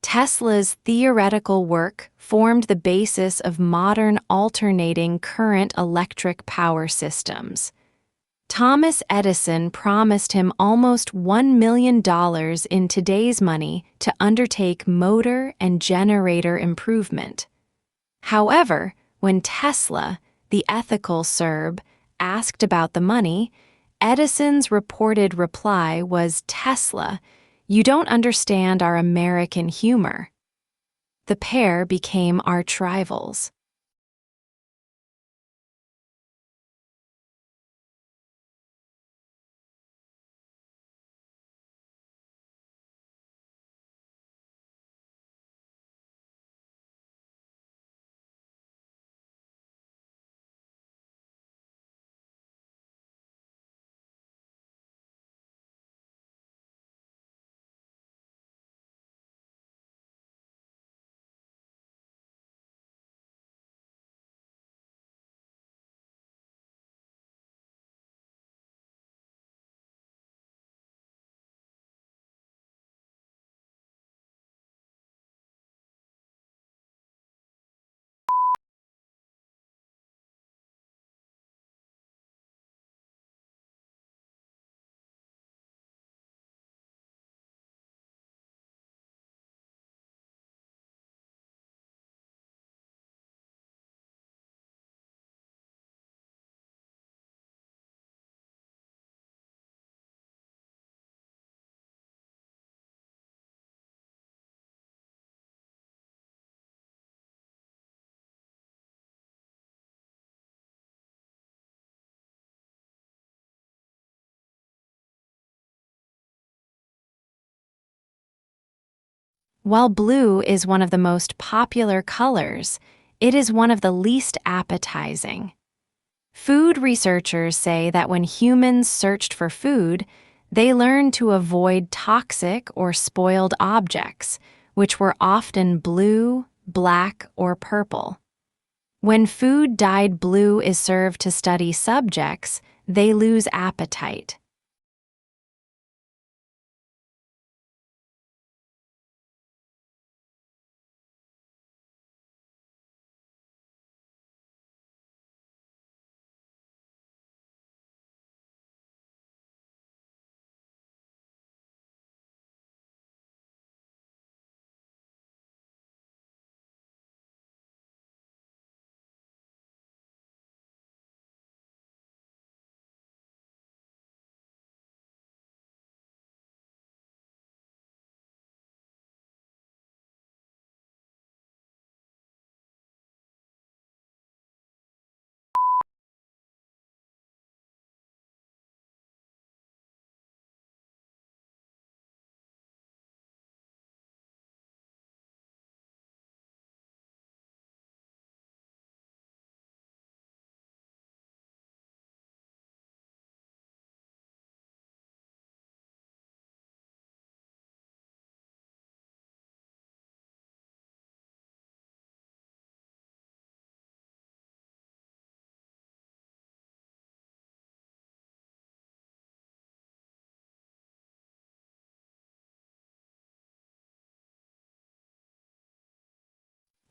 Tesla's theoretical work formed the basis of modern alternating current electric power systems. Thomas Edison promised him almost $1 million in today's money to undertake motor and generator improvement. However, when Tesla, the ethical Serb, asked about the money, Edison's reported reply was, "Tesla, you don't understand our American humor." The pair became arch rivals. While blue is one of the most popular colors, it is one of the least appetizing. Food researchers say that when humans searched for food, they learned to avoid toxic or spoiled objects, which were often blue, black, or purple. When food dyed blue is served to study subjects, they lose appetite.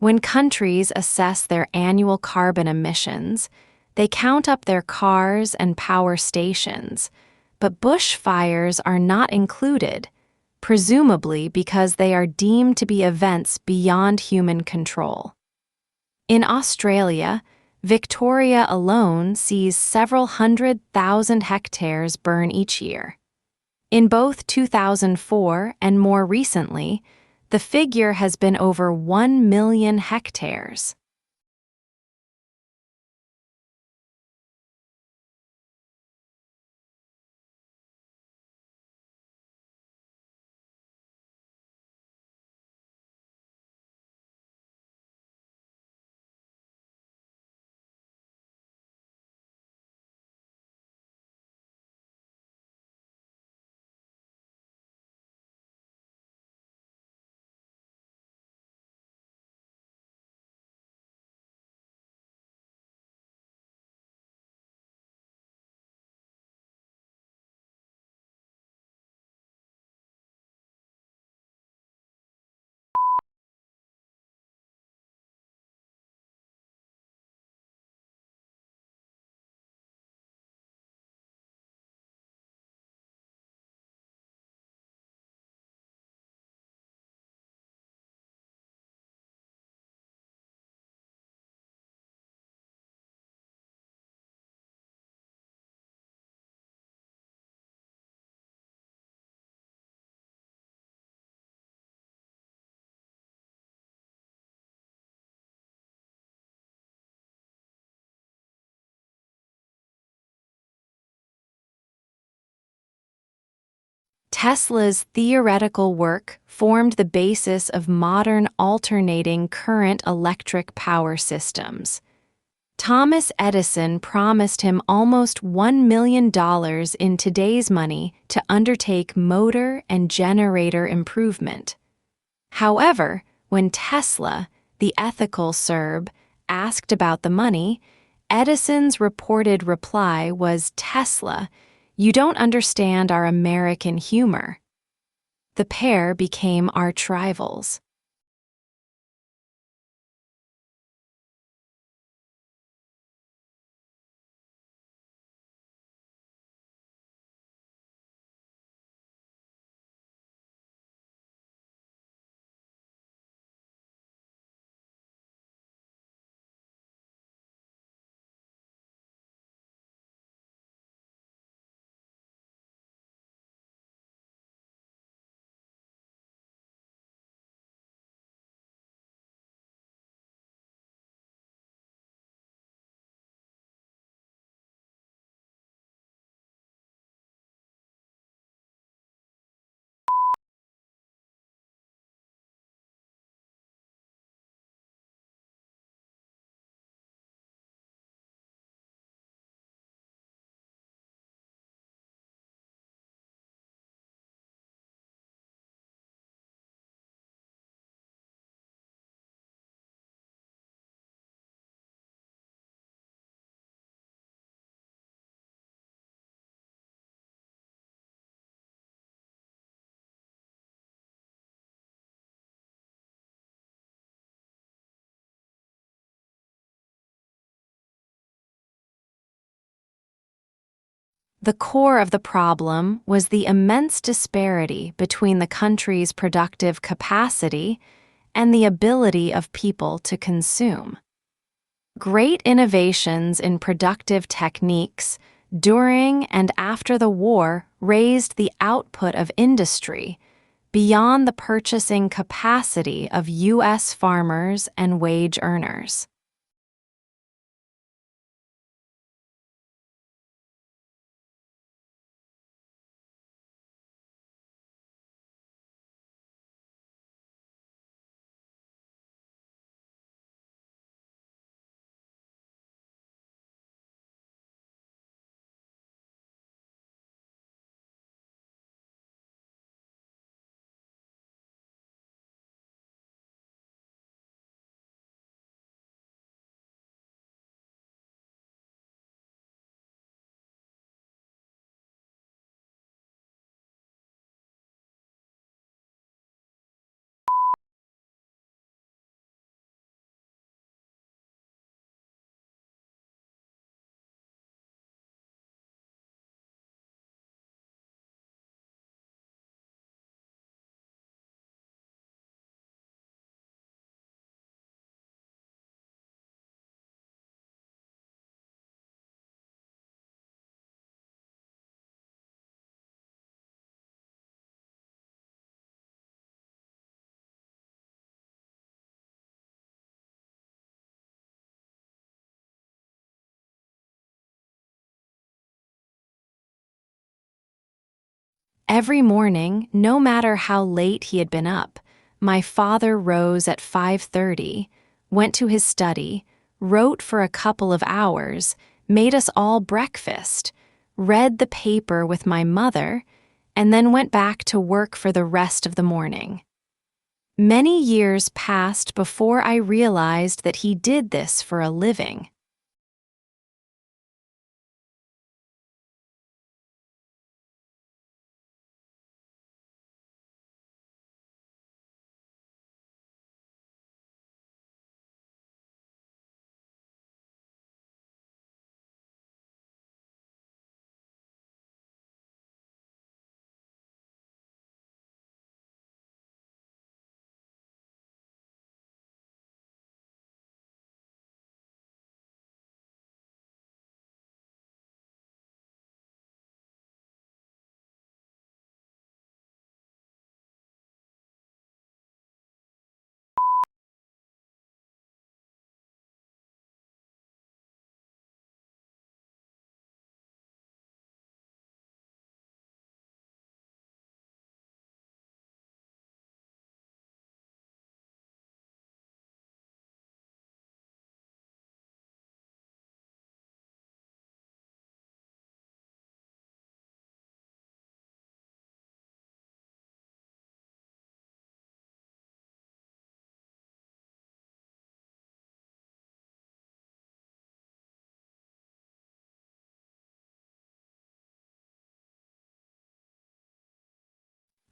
When countries assess their annual carbon emissions, they count up their cars and power stations, but bushfires are not included, presumably because they are deemed to be events beyond human control. In Australia, Victoria alone sees several 100,000 hectares burn each year. In both 2004 and more recently, the figure has been over 1 million hectares. Tesla's theoretical work formed the basis of modern alternating current electric power systems. Thomas Edison promised him almost $1 million in today's money to undertake motor and generator improvement. However, when Tesla, the ethical Serb, asked about the money, Edison's reported reply was, "Tesla, you don't understand our American humor." The pair became arch rivals. The core of the problem was the immense disparity between the country's productive capacity and the ability of people to consume. Great innovations in productive techniques during and after the war raised the output of industry beyond the purchasing capacity of U.S. farmers and wage earners. Every morning, no matter how late he had been up, my father rose at 5:30, went to his study, wrote for a couple of hours, made us all breakfast, read the paper with my mother, and then went back to work for the rest of the morning. Many years passed before I realized that he did this for a living.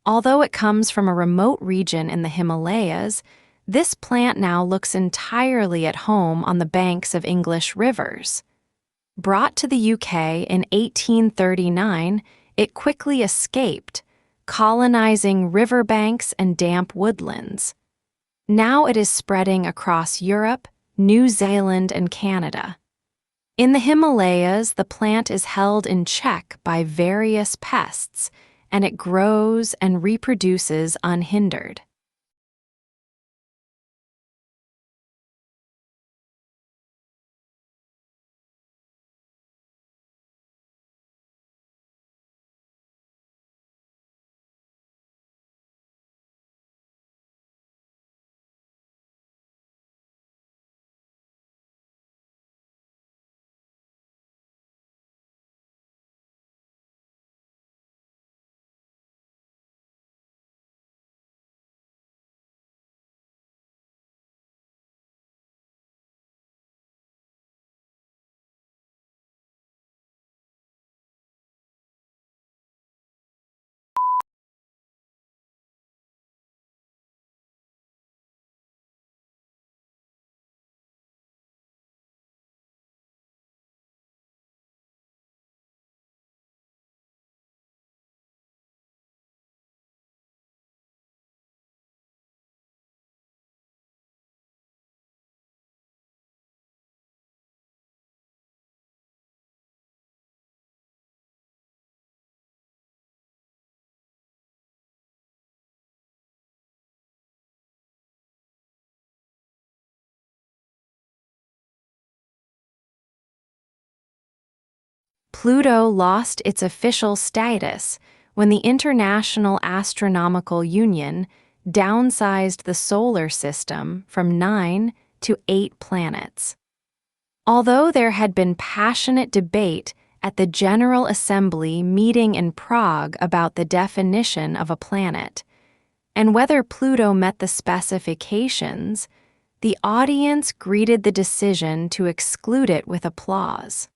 Although it comes from a remote region in the Himalayas, this plant now looks entirely at home on the banks of English rivers. Brought to the UK in 1839, it quickly escaped, colonizing riverbanks and damp woodlands. Now it is spreading across Europe, New Zealand, and Canada. In the Himalayas, the plant is held in check by various pests, and it grows and reproduces unhindered. Pluto lost its official status when the International Astronomical Union downsized the solar system from 9 to 8 planets. Although there had been passionate debate at the General Assembly meeting in Prague about the definition of a planet, and whether Pluto met the specifications, the audience greeted the decision to exclude it with applause.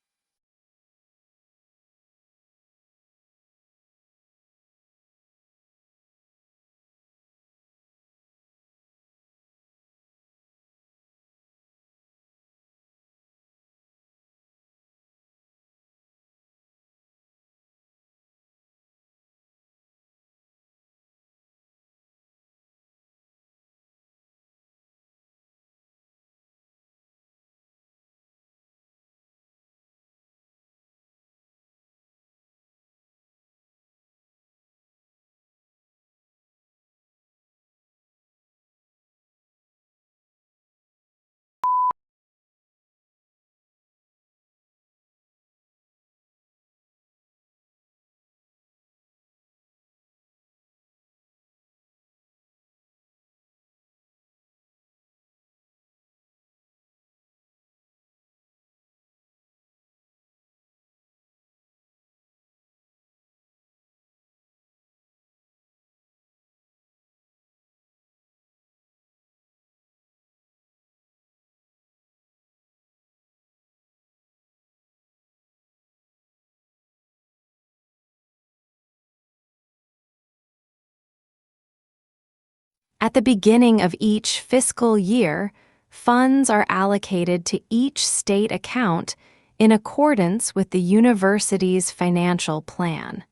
At the beginning of each fiscal year, funds are allocated to each state account in accordance with the university's financial plan.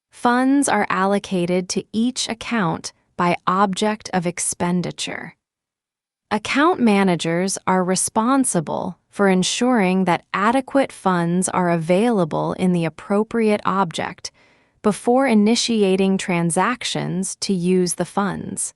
Funds are allocated to each account by object of expenditure. Account managers are responsible for ensuring that adequate funds are available in the appropriate object before initiating transactions to use the funds.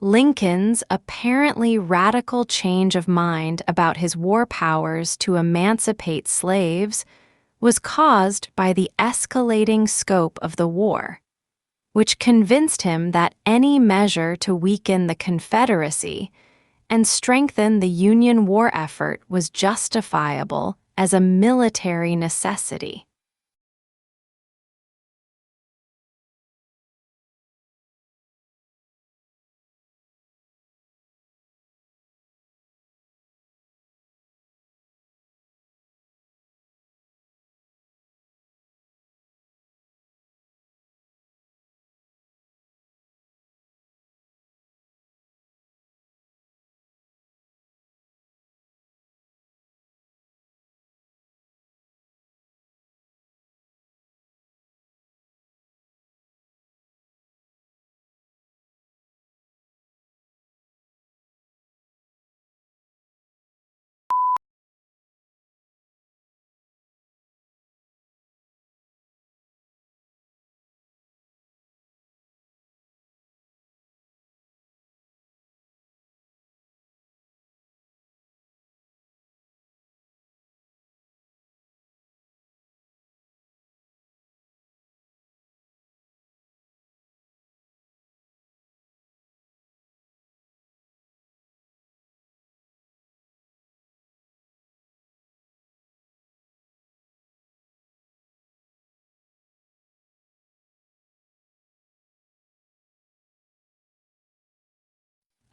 Lincoln's apparently radical change of mind about his war powers to emancipate slaves was caused by the escalating scope of the war, which convinced him that any measure to weaken the Confederacy and strengthen the Union war effort was justifiable as a military necessity.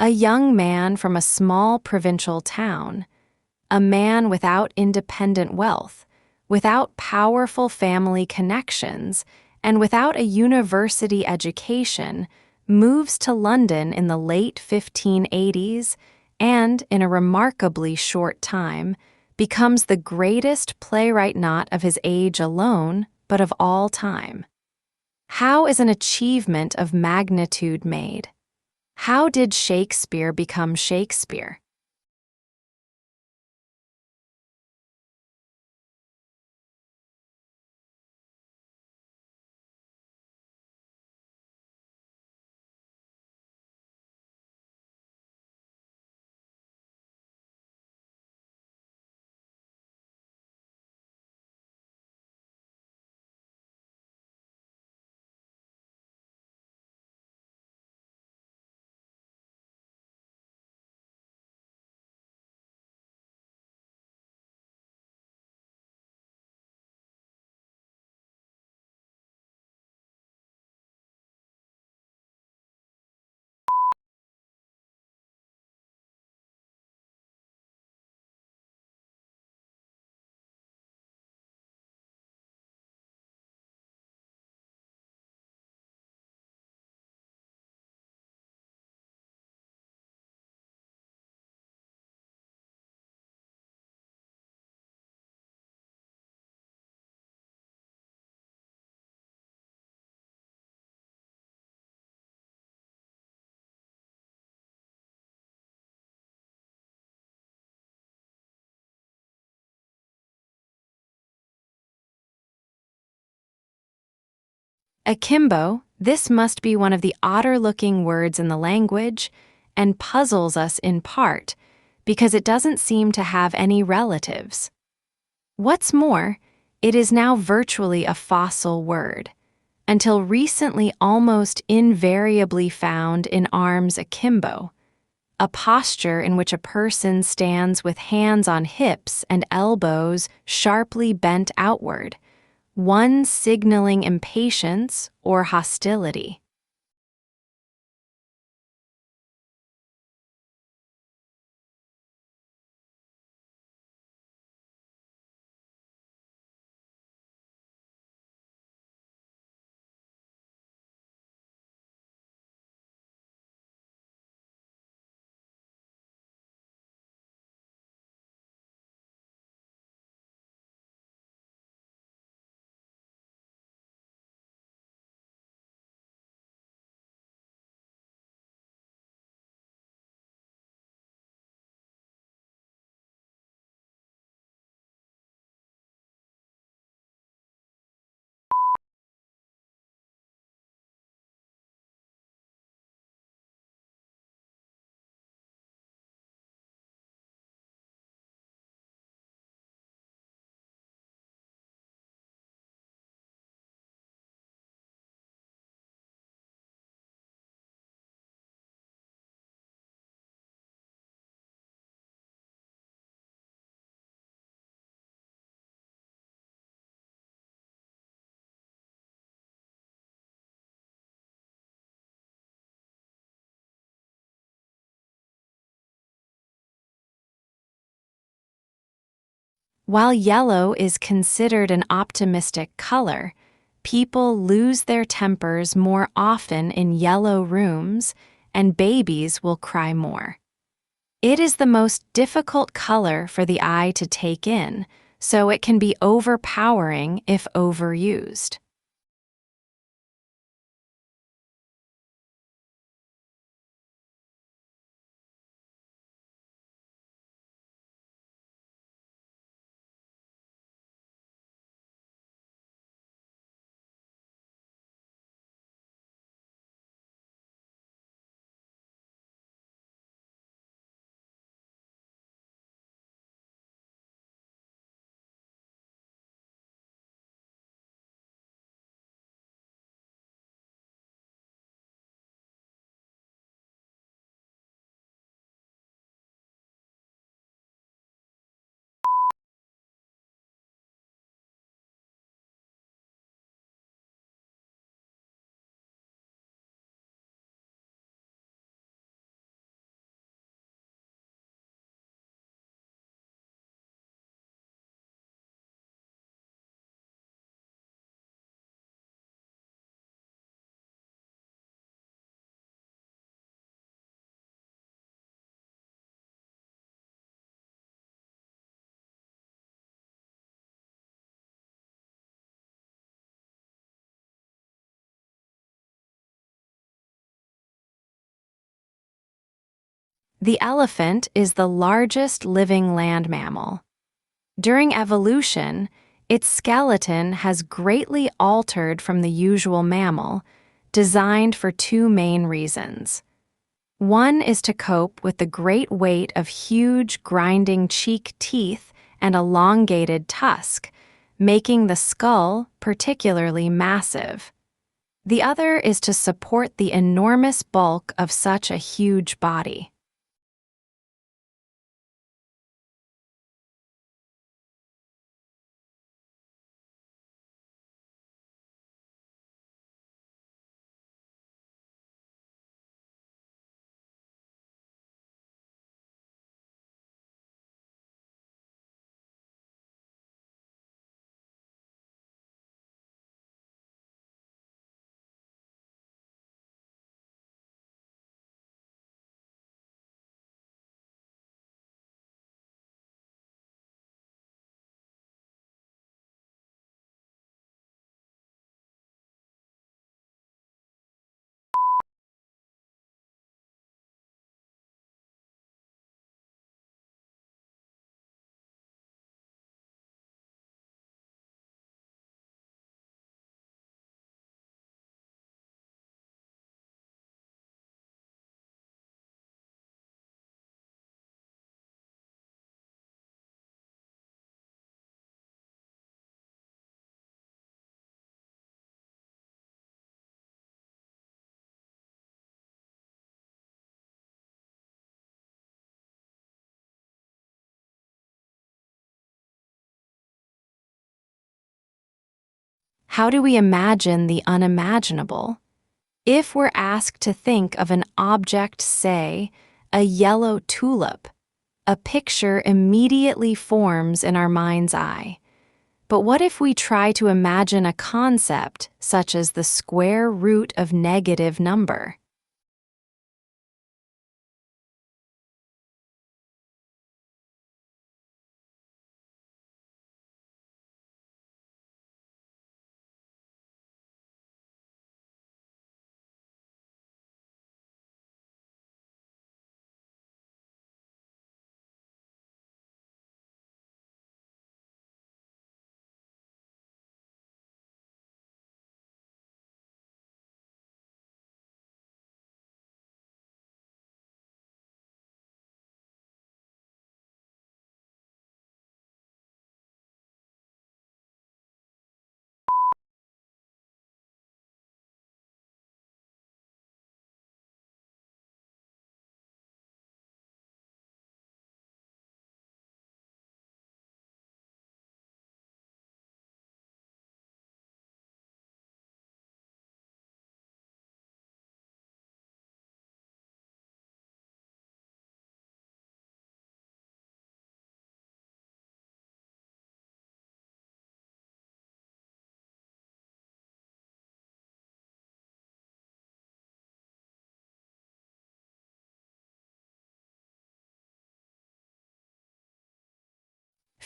A young man from a small provincial town, a man without independent wealth, without powerful family connections, and without a university education, moves to London in the late 1580s and, in a remarkably short time, becomes the greatest playwright not of his age alone, but of all time. How is an achievement of magnitude made? How did Shakespeare become Shakespeare? Akimbo, this must be one of the odder-looking words in the language, and puzzles us in part, because it doesn't seem to have any relatives. What's more, it is now virtually a fossil word, until recently almost invariably found in arms akimbo, a posture in which a person stands with hands on hips and elbows sharply bent outward, one signaling impatience or hostility. While yellow is considered an optimistic color, people lose their tempers more often in yellow rooms, and babies will cry more. It is the most difficult color for the eye to take in, so it can be overpowering if overused. The elephant is the largest living land mammal. During evolution, its skeleton has greatly altered from the usual mammal, designed for two main reasons. One is to cope with the great weight of huge, grinding cheek teeth and elongated tusk, making the skull particularly massive. The other is to support the enormous bulk of such a huge body. How do we imagine the unimaginable? If we're asked to think of an object, say, a yellow tulip, a picture immediately forms in our mind's eye. But what if we try to imagine a concept such as the square root of negative number?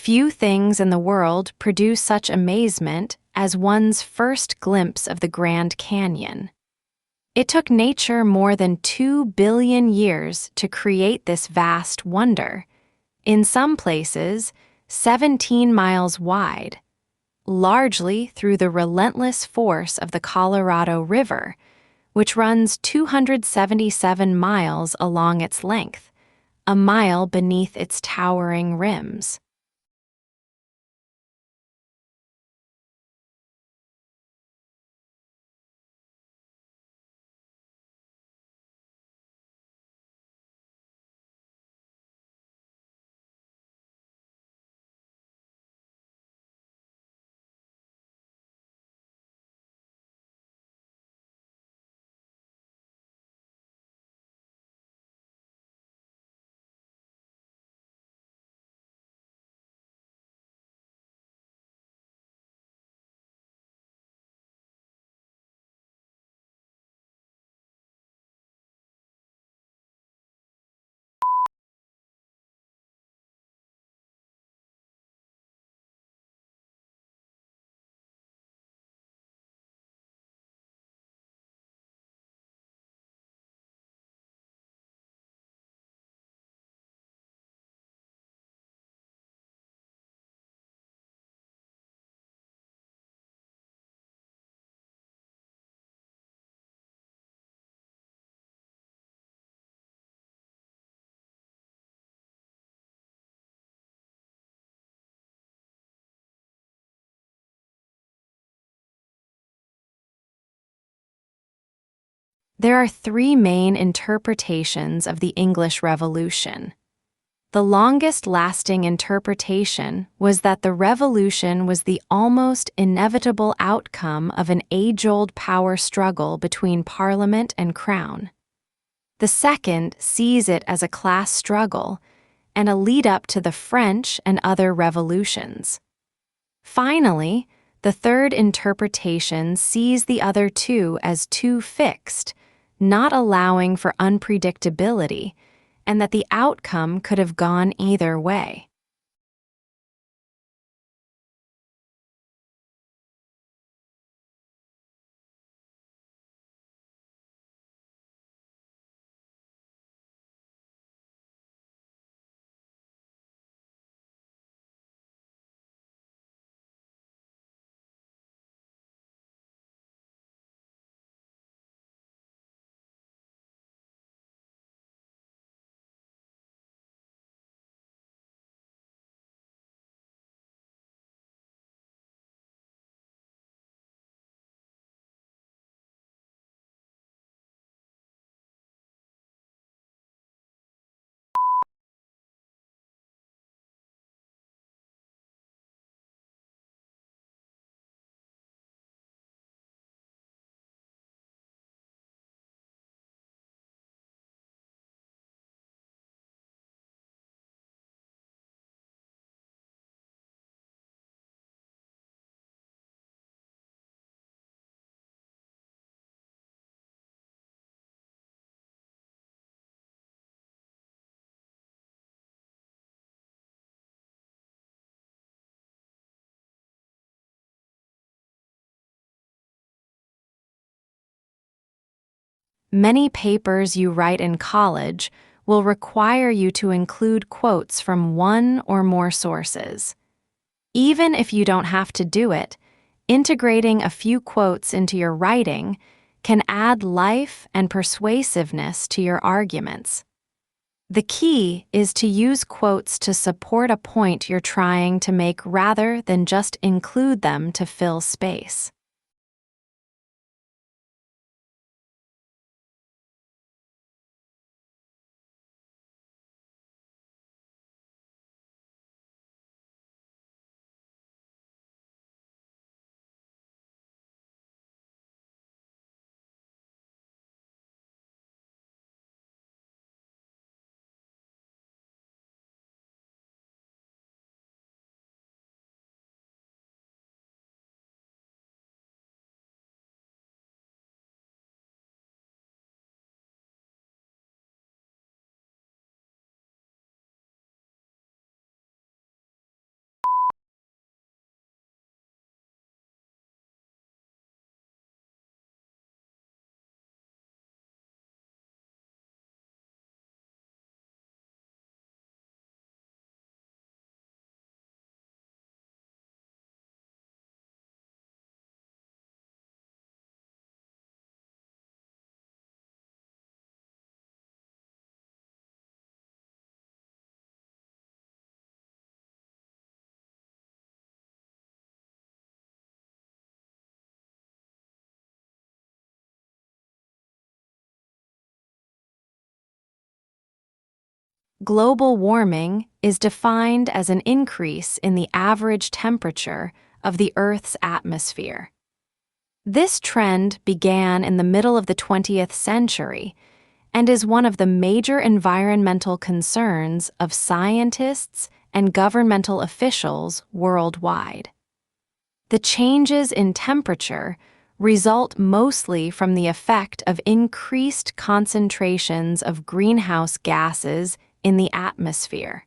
Few things in the world produce such amazement as one's first glimpse of the Grand Canyon. It took nature more than 2 billion years to create this vast wonder, in some places 17 miles wide, largely through the relentless force of the Colorado River, which runs 277 miles along its length, a mile beneath its towering rims. There are three main interpretations of the English Revolution. The longest-lasting interpretation was that the revolution was the almost inevitable outcome of an age-old power struggle between Parliament and Crown. The second sees it as a class struggle and a lead-up to the French and other revolutions. Finally, the third interpretation sees the other two as too fixed, not allowing for unpredictability, and that the outcome could have gone either way. Many papers you write in college will require you to include quotes from one or more sources. Even if you don't have to do it, integrating a few quotes into your writing can add life and persuasiveness to your arguments. The key is to use quotes to support a point you're trying to make rather than just include them to fill space. Global warming is defined as an increase in the average temperature of the Earth's atmosphere. This trend began in the middle of the 20th century and is one of the major environmental concerns of scientists and governmental officials worldwide. The changes in temperature result mostly from the effect of increased concentrations of greenhouse gases in the atmosphere.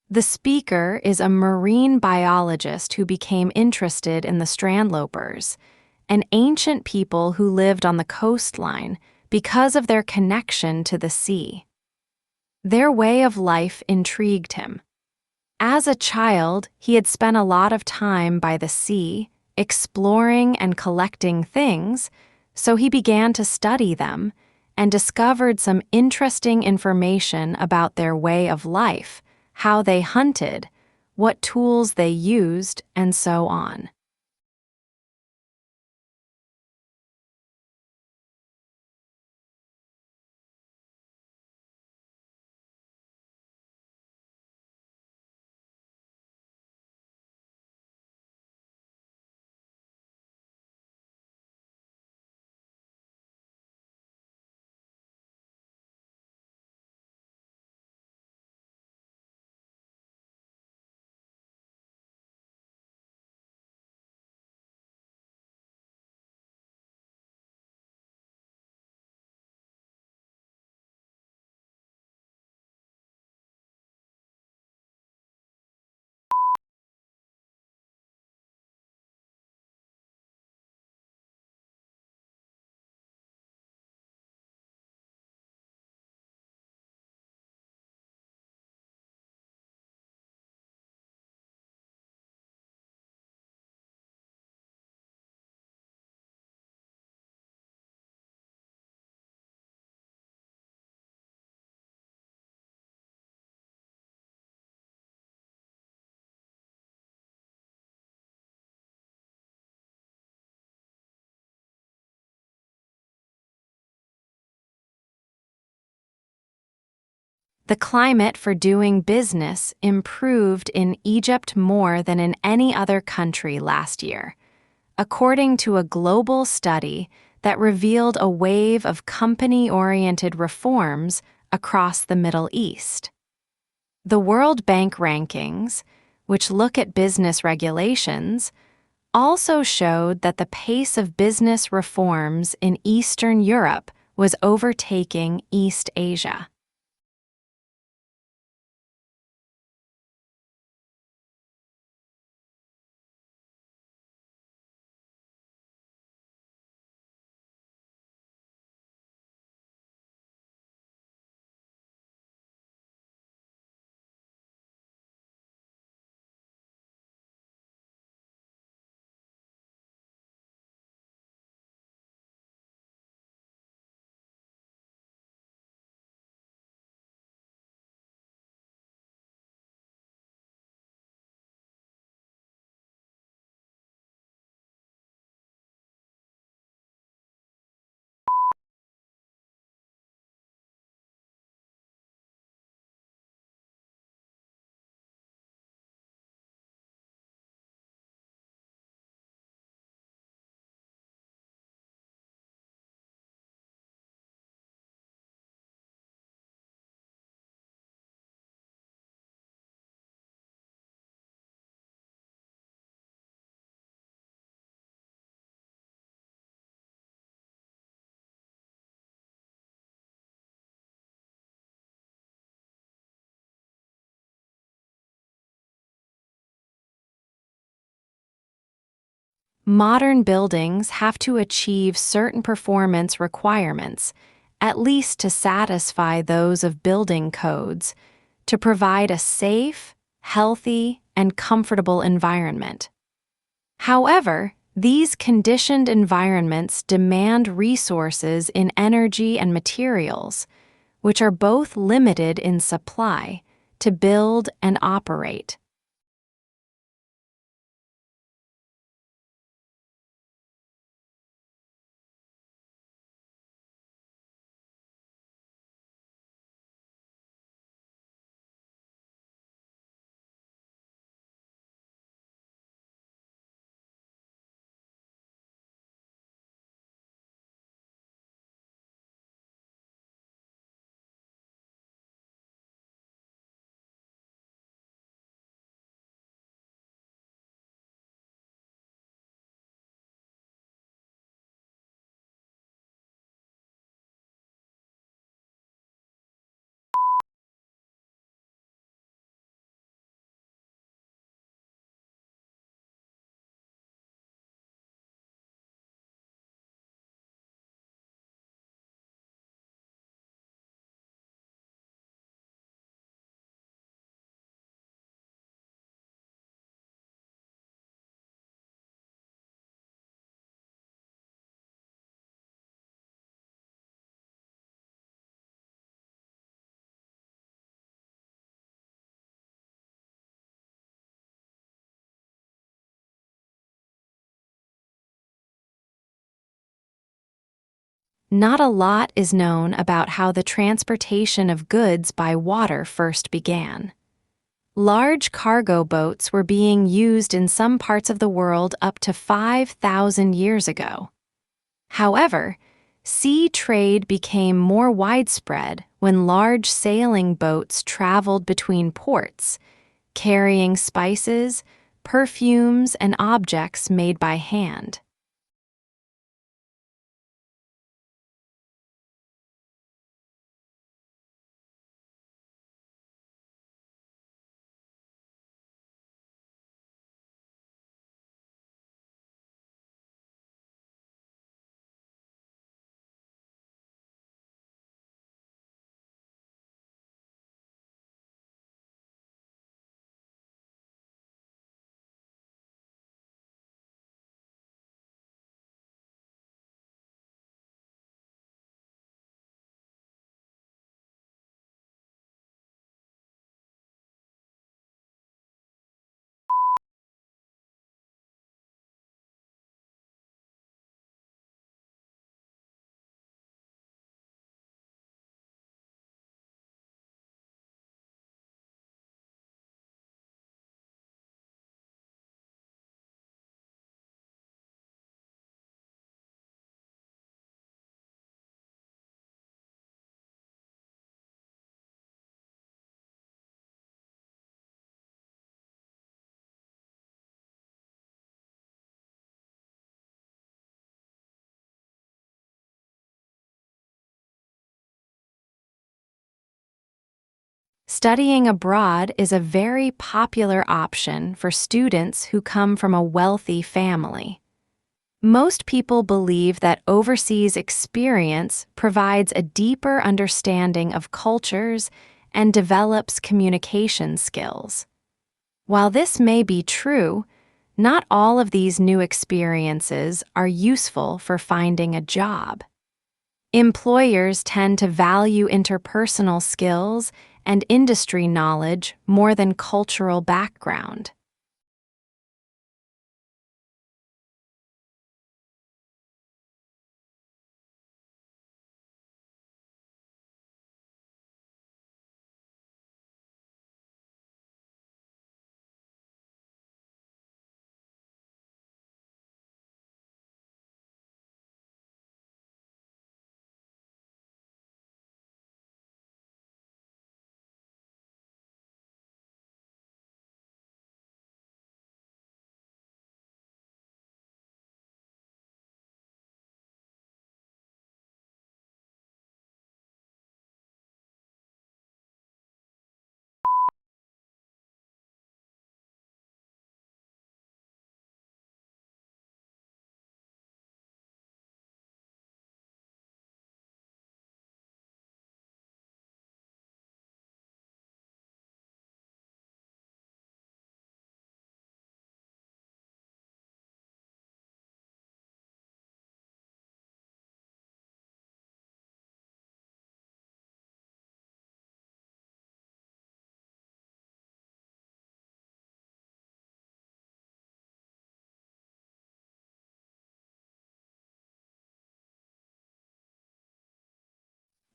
The speaker is a marine biologist who became interested in the strandlopers, an ancient people who lived on the coastline because of their connection to the sea. Their way of life intrigued him. As a child, he had spent a lot of time by the sea, exploring and collecting things, so he began to study them and discovered some interesting information about their way of life, how they hunted, what tools they used, and so on. The climate for doing business improved in Egypt more than in any other country last year, according to a global study that revealed a wave of company-oriented reforms across the Middle East. The World Bank rankings, which look at business regulations, also showed that the pace of business reforms in Eastern Europe was overtaking East Asia. Modern buildings have to achieve certain performance requirements, at least to satisfy those of building codes, to provide a safe, healthy, and comfortable environment. However, these conditioned environments demand resources in energy and materials, which are both limited in supply, to build and operate. Not a lot is known about how the transportation of goods by water first began. Large cargo boats were being used in some parts of the world up to 5,000 years ago. However, sea trade became more widespread when large sailing boats traveled between ports, carrying spices, perfumes, and objects made by hand. Studying abroad is a very popular option for students who come from a wealthy family. Most people believe that overseas experience provides a deeper understanding of cultures and develops communication skills. While this may be true, not all of these new experiences are useful for finding a job. Employers tend to value interpersonal skills and industry knowledge more than cultural background.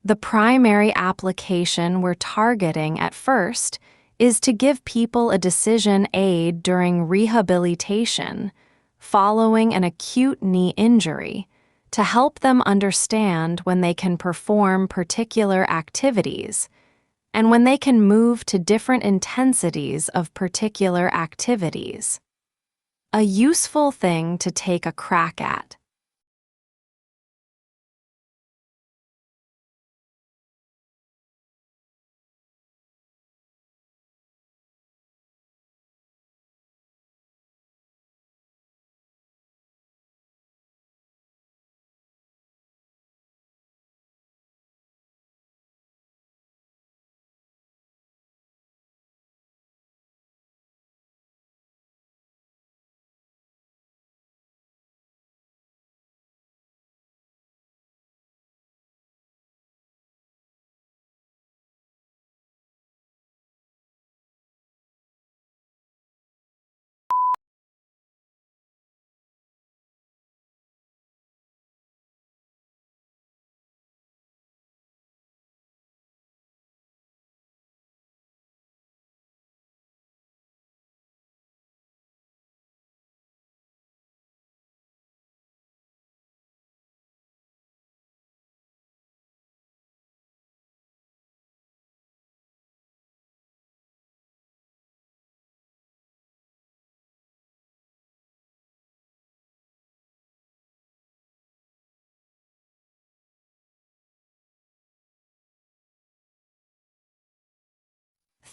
The primary application we're targeting at first is to give people a decision aid during rehabilitation following an acute knee injury to help them understand when they can perform particular activities and when they can move to different intensities of particular activities. A useful thing to take a crack at.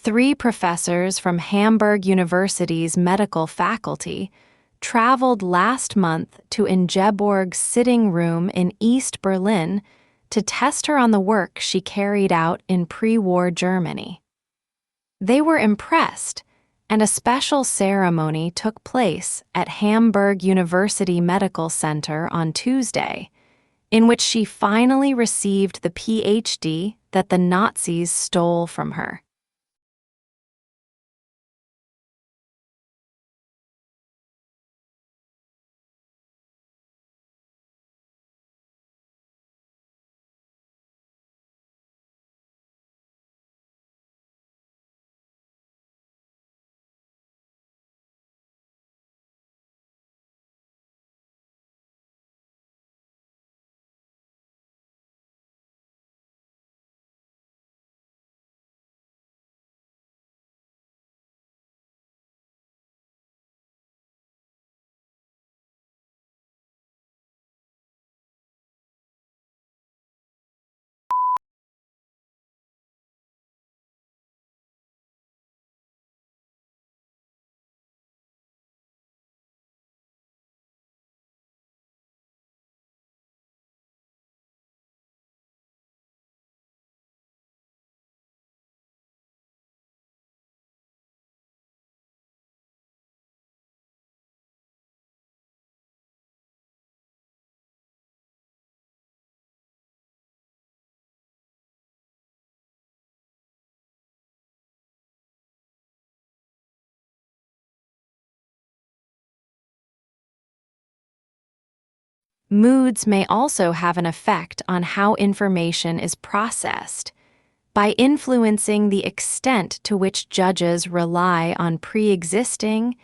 Three professors from Hamburg University's medical faculty traveled last month to Ingeborg's sitting room in East Berlin to test her on the work she carried out in pre-war Germany. They were impressed, and a special ceremony took place at Hamburg University Medical Center on Tuesday, in which she finally received the PhD that the Nazis stole from her. Moods may also have an effect on how information is processed by influencing the extent to which judges rely on pre-existing,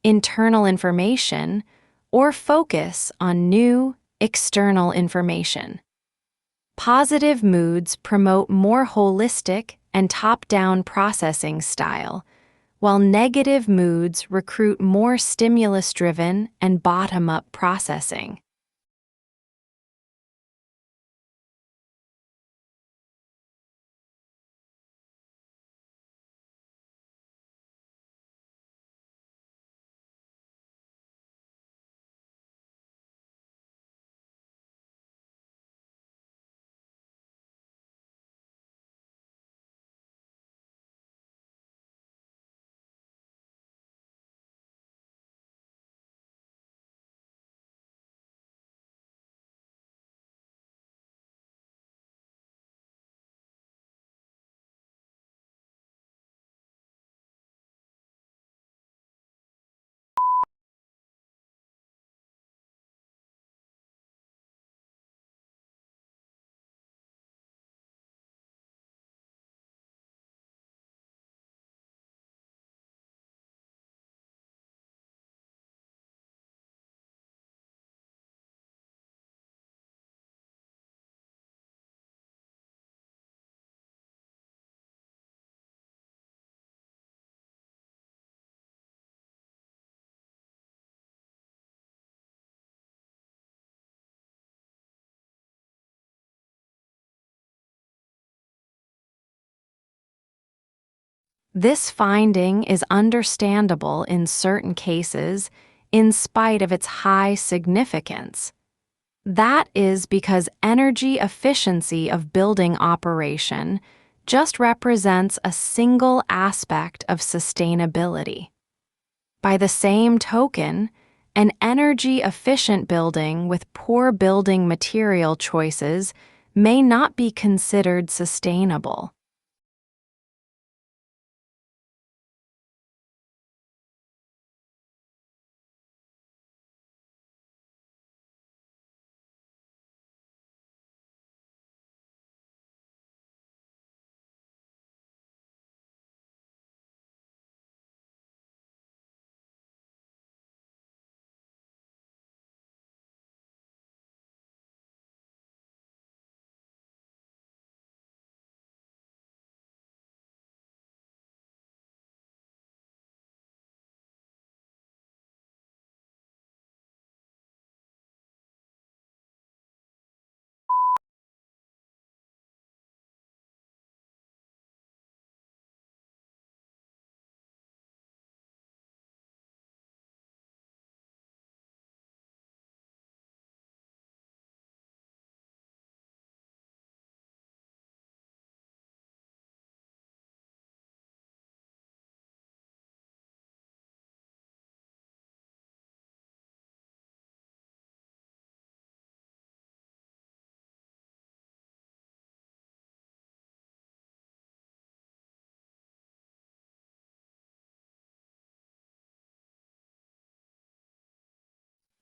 internal information or focus on new, external information. Positive moods promote more holistic and top-down processing style, while negative moods recruit more stimulus-driven and bottom-up processing. This finding is understandable in certain cases in spite of its high significance. That is because energy efficiency of building operation just represents a single aspect of sustainability. By the same token, an energy-efficient building with poor building material choices may not be considered sustainable.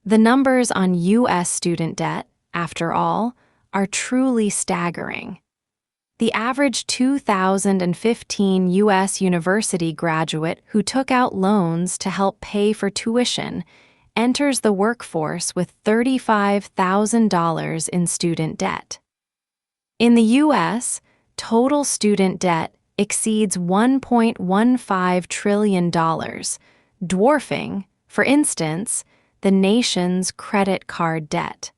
The numbers on U.S. student debt, after all, are truly staggering. The average 2015 U.S. university graduate who took out loans to help pay for tuition enters the workforce with $35,000 in student debt. In the U.S., total student debt exceeds $1.15 trillion, dwarfing, for instance, the nation's credit card debt.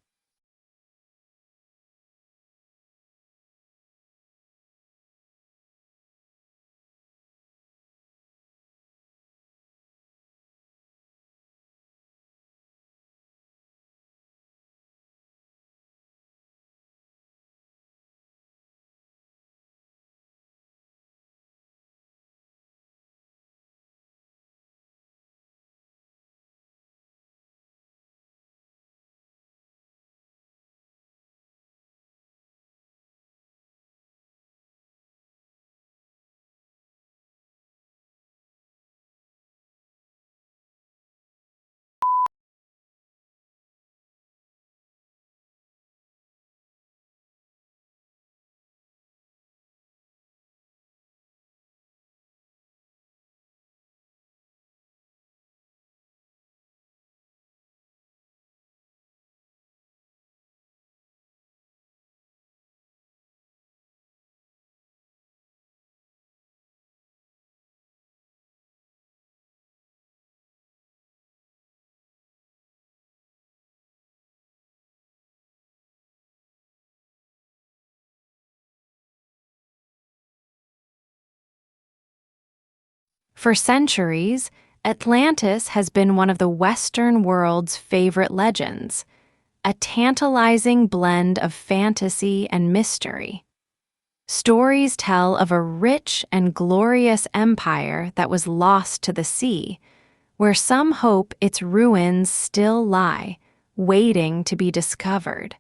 For centuries, Atlantis has been one of the Western world's favorite legends, a tantalizing blend of fantasy and mystery. Stories tell of a rich and glorious empire that was lost to the sea, where some hope its ruins still lie, waiting to be discovered.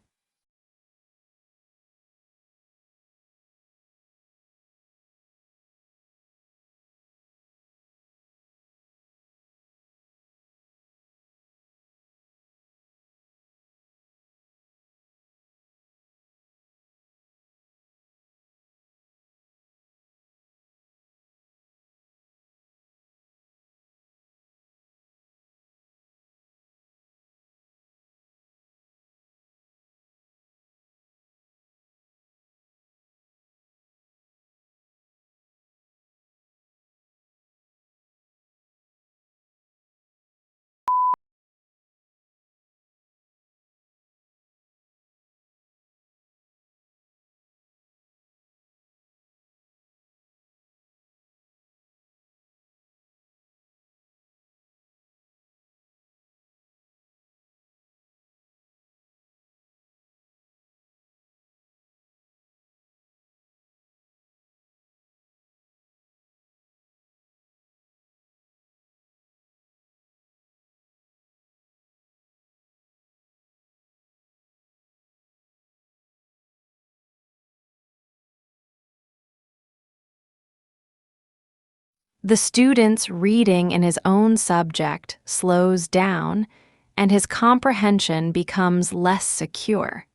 The student's reading in his own subject slows down, and his comprehension becomes less secure.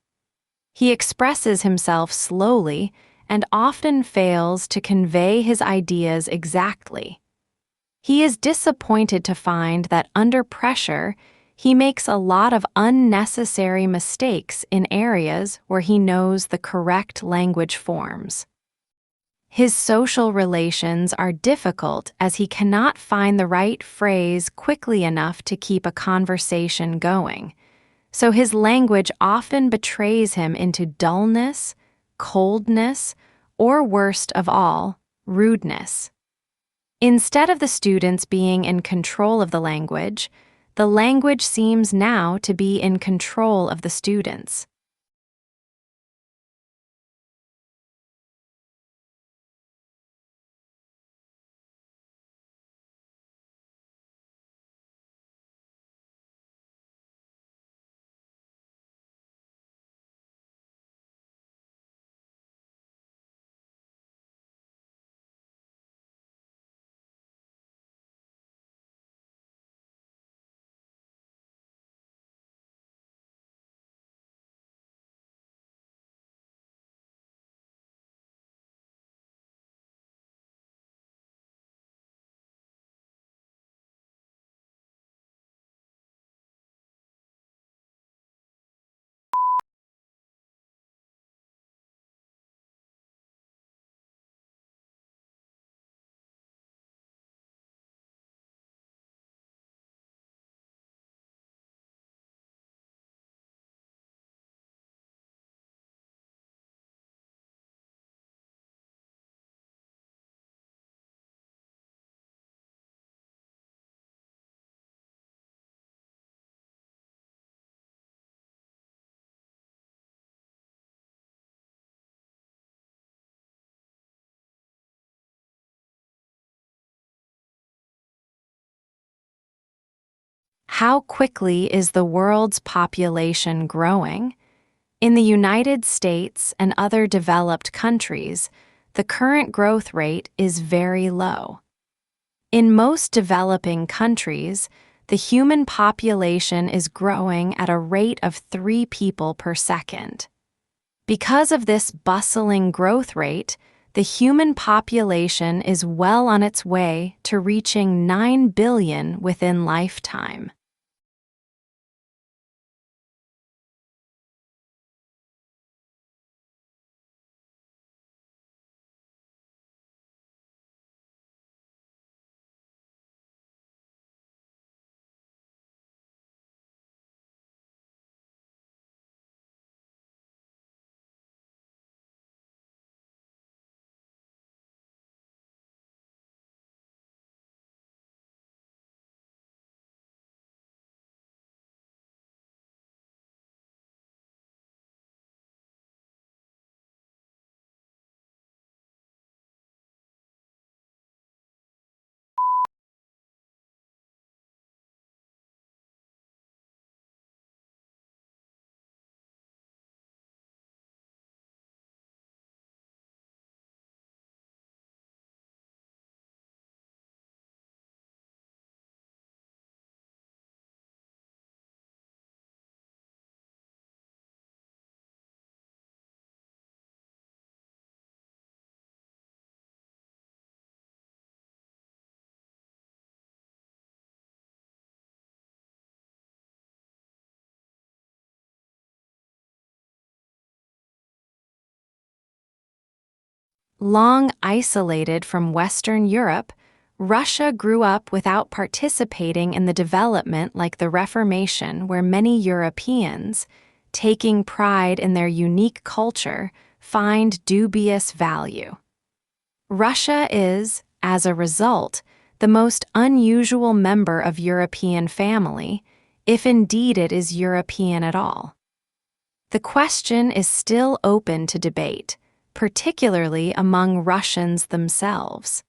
He expresses himself slowly and often fails to convey his ideas exactly. He is disappointed to find that under pressure, he makes a lot of unnecessary mistakes in areas where he knows the correct language forms. His social relations are difficult as he cannot find the right phrase quickly enough to keep a conversation going, so his language often betrays him into dullness, coldness, or worst of all, rudeness. Instead of the students being in control of the language seems now to be in control of the students. How quickly is the world's population growing? In the United States and other developed countries, the current growth rate is very low. In most developing countries, the human population is growing at a rate of 3 people per second. Because of this bustling growth rate, the human population is well on its way to reaching 9 billion within lifetime. Long isolated from Western Europe, Russia grew up without participating in the development like the Reformation, where many Europeans, taking pride in their unique culture, find dubious value. Russia is, as a result, the most unusual member of European family, if indeed it is European at all. The question is still open to debate, particularly among Russians themselves.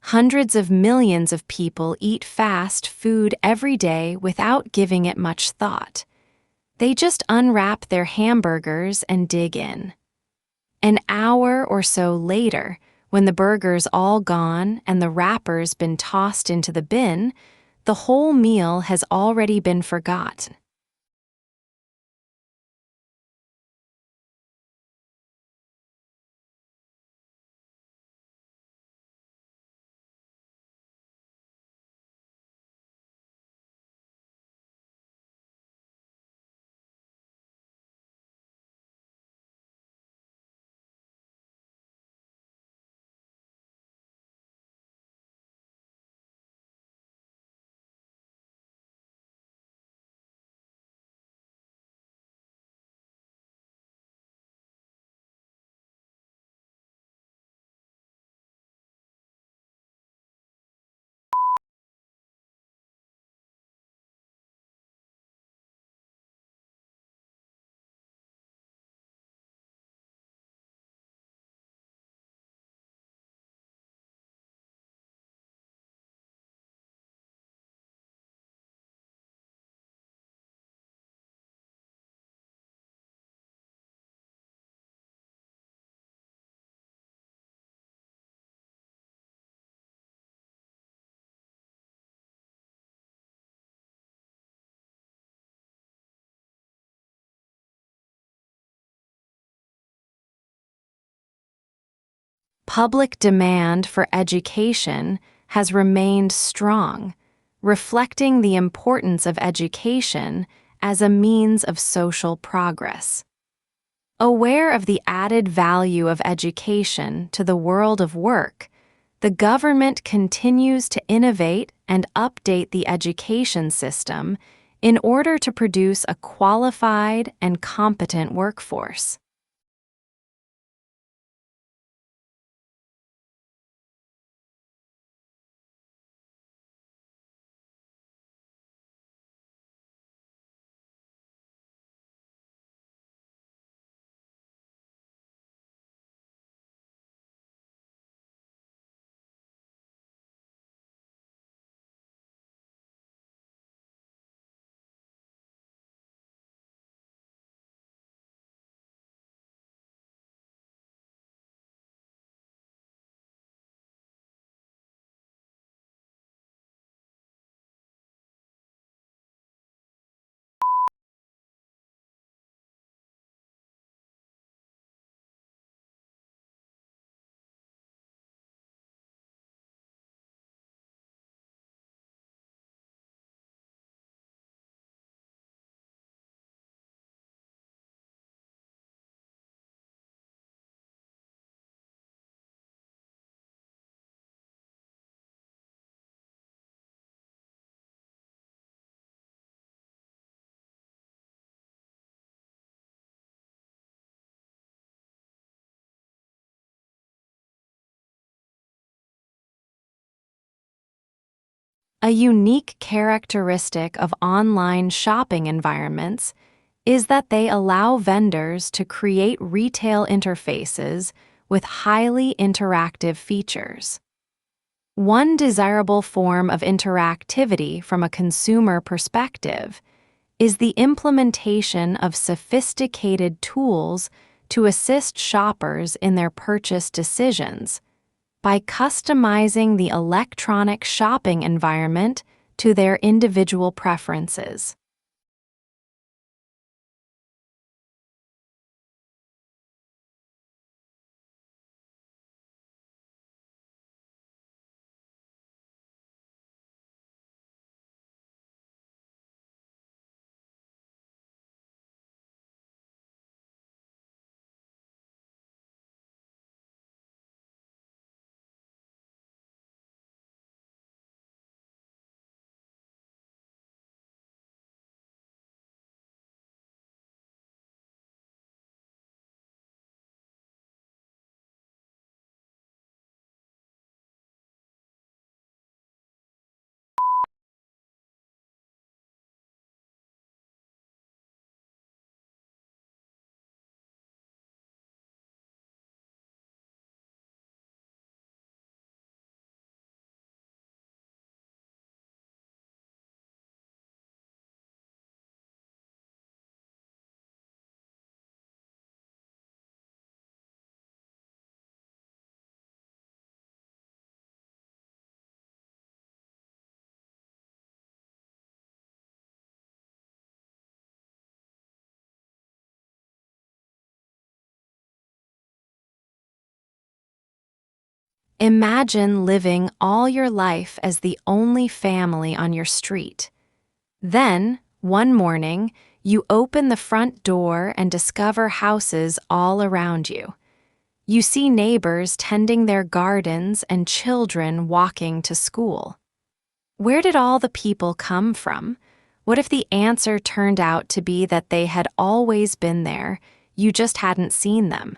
Hundreds of millions of people eat fast food every day without giving it much thought. They just unwrap their hamburgers and dig in. An hour or so later, when the burger's all gone and the wrapper's been tossed into the bin, the whole meal has already been forgotten. Public demand for education has remained strong, reflecting the importance of education as a means of social progress. Aware of the added value of education to the world of work, the government continues to innovate and update the education system in order to produce a qualified and competent workforce. A unique characteristic of online shopping environments is that they allow vendors to create retail interfaces with highly interactive features. One desirable form of interactivity from a consumer perspective is the implementation of sophisticated tools to assist shoppers in their purchase decisions by customizing the electronic shopping environment to their individual preferences. Imagine living all your life as the only family on your street. Then, one morning, you open the front door and discover houses all around you. You see neighbors tending their gardens and children walking to school. Where did all the people come from? What if the answer turned out to be that they had always been there, you just hadn't seen them?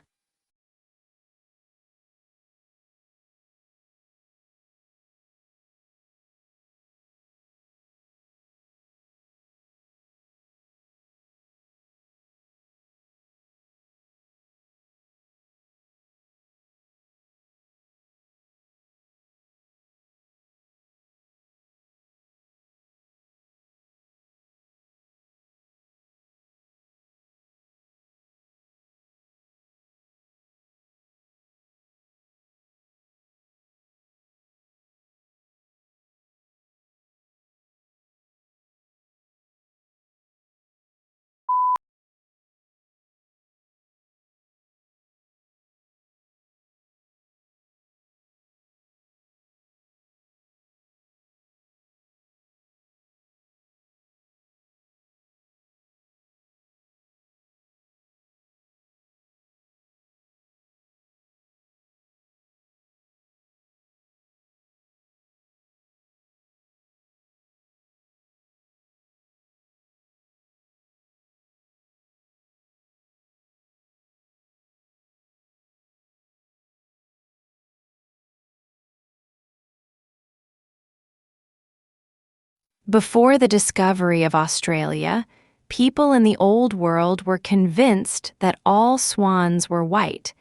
Before the discovery of Australia, people in the Old World were convinced that all swans were white,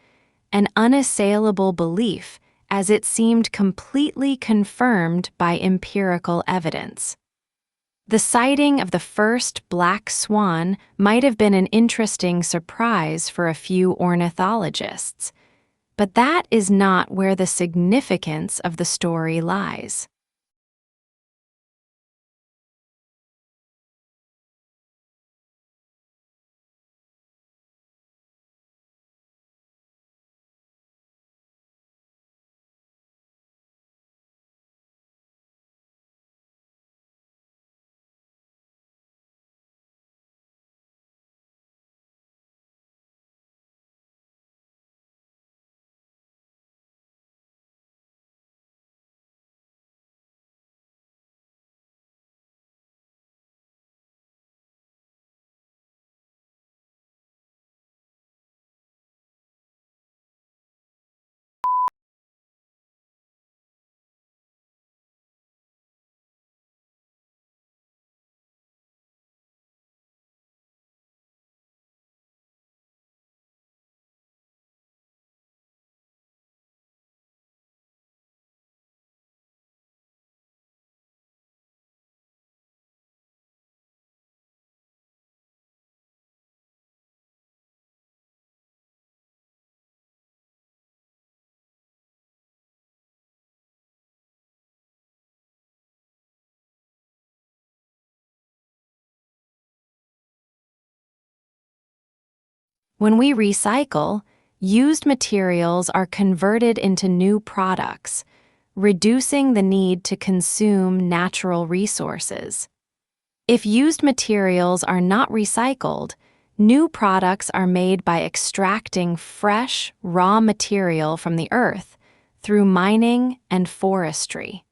an unassailable belief as it seemed completely confirmed by empirical evidence. The sighting of the first black swan might have been an interesting surprise for a few ornithologists, but that is not where the significance of the story lies. When we recycle, used materials are converted into new products, reducing the need to consume natural resources. If used materials are not recycled, new products are made by extracting fresh, raw material from the earth through mining and forestry.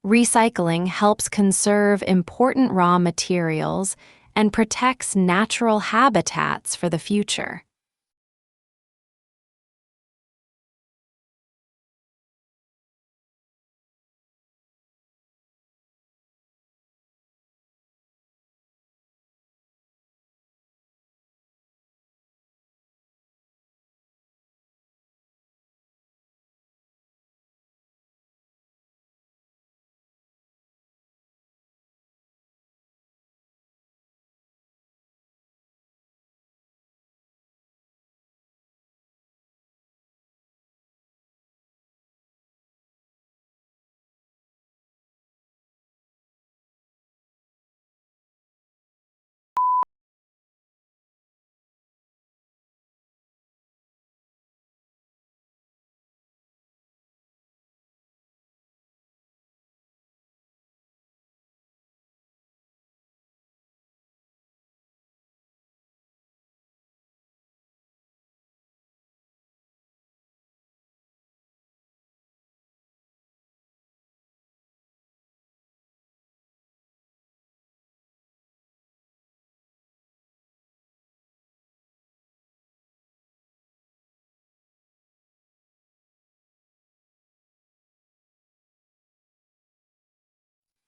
Recycling helps conserve important raw materials and protects natural habitats for the future.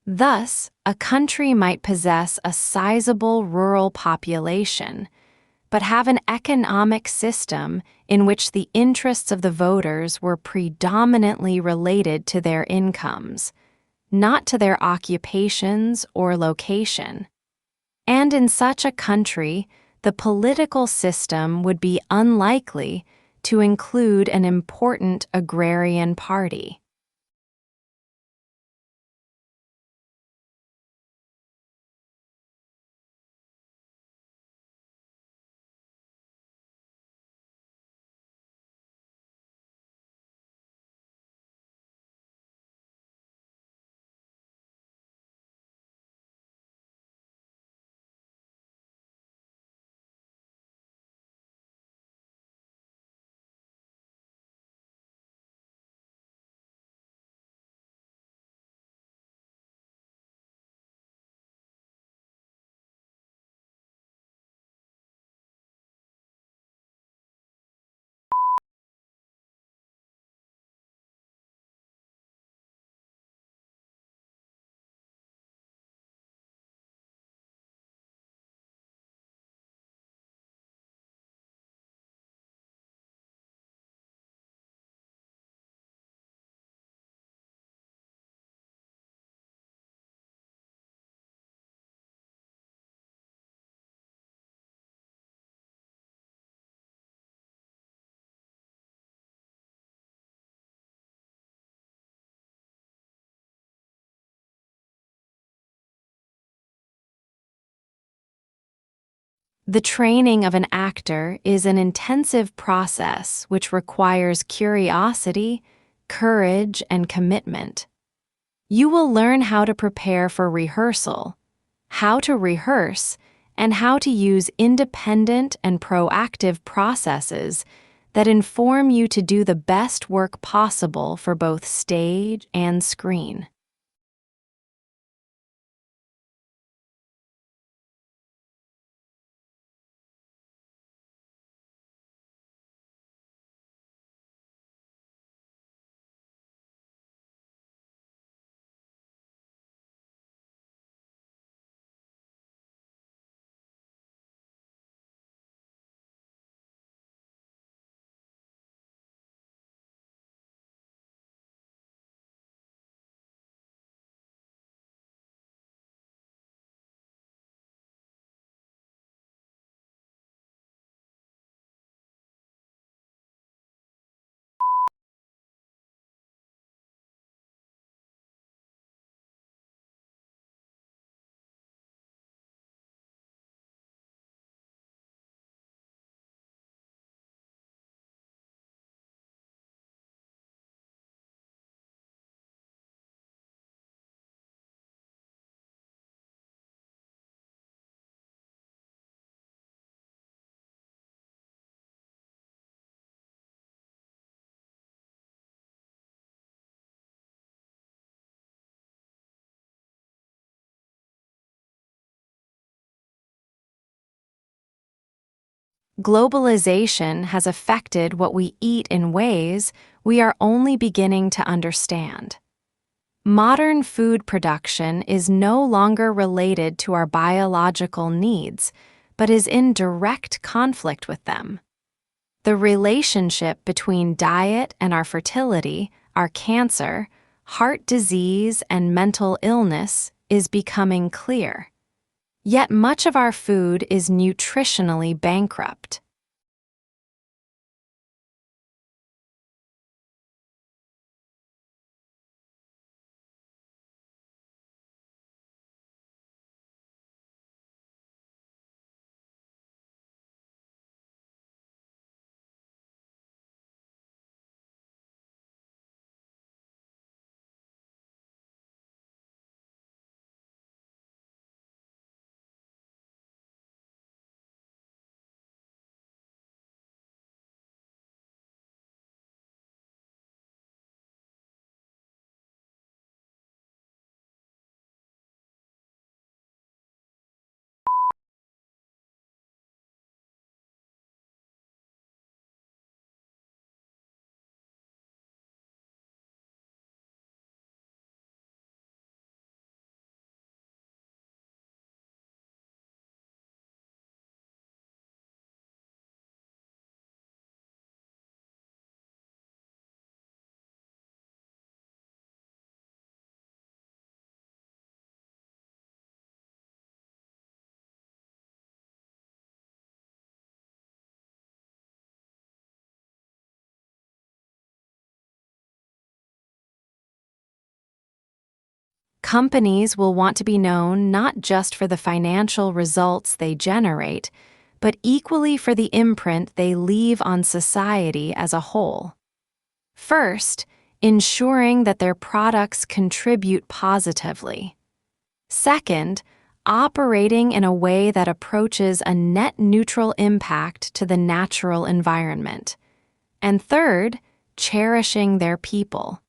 Thus, a country might possess a sizable rural population, but have an economic system in which the interests of the voters were predominantly related to their incomes, not to their occupations or location. And in such a country, the political system would be unlikely to include an important agrarian party. The training of an actor is an intensive process which requires curiosity, courage, and commitment. You will learn how to prepare for rehearsal, how to rehearse, and how to use independent and proactive processes that inform you to do the best work possible for both stage and screen. Globalization has affected what we eat in ways we are only beginning to understand. Modern food production is no longer related to our biological needs, but is in direct conflict with them. The relationship between diet and our fertility, our cancer, heart disease, and mental illness is becoming clear. Yet much of our food is nutritionally bankrupt. Companies will want to be known not just for the financial results they generate, but equally for the imprint they leave on society as a whole. First, ensuring that their products contribute positively. Second, operating in a way that approaches a net neutral impact to the natural environment. And third, cherishing their people.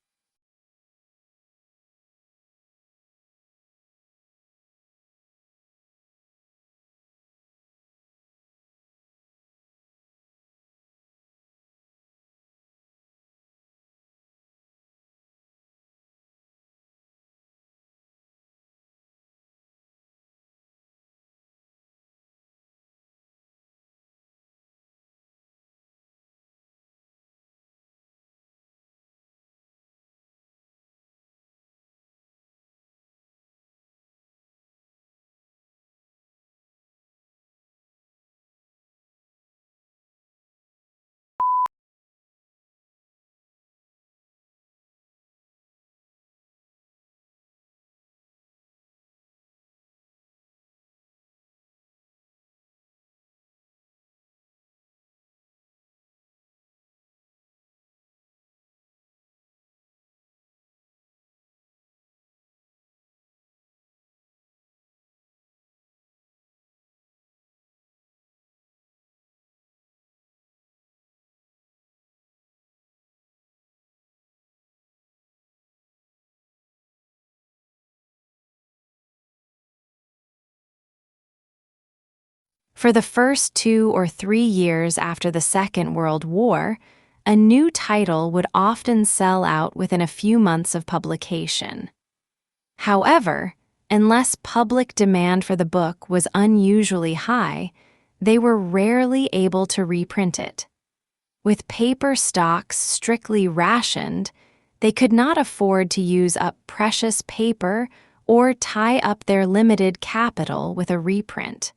For the first 2 or 3 years after the Second World War, a new title would often sell out within a few months of publication. However, unless public demand for the book was unusually high, they were rarely able to reprint it. With paper stocks strictly rationed, they could not afford to use up precious paper or tie up their limited capital with a reprint.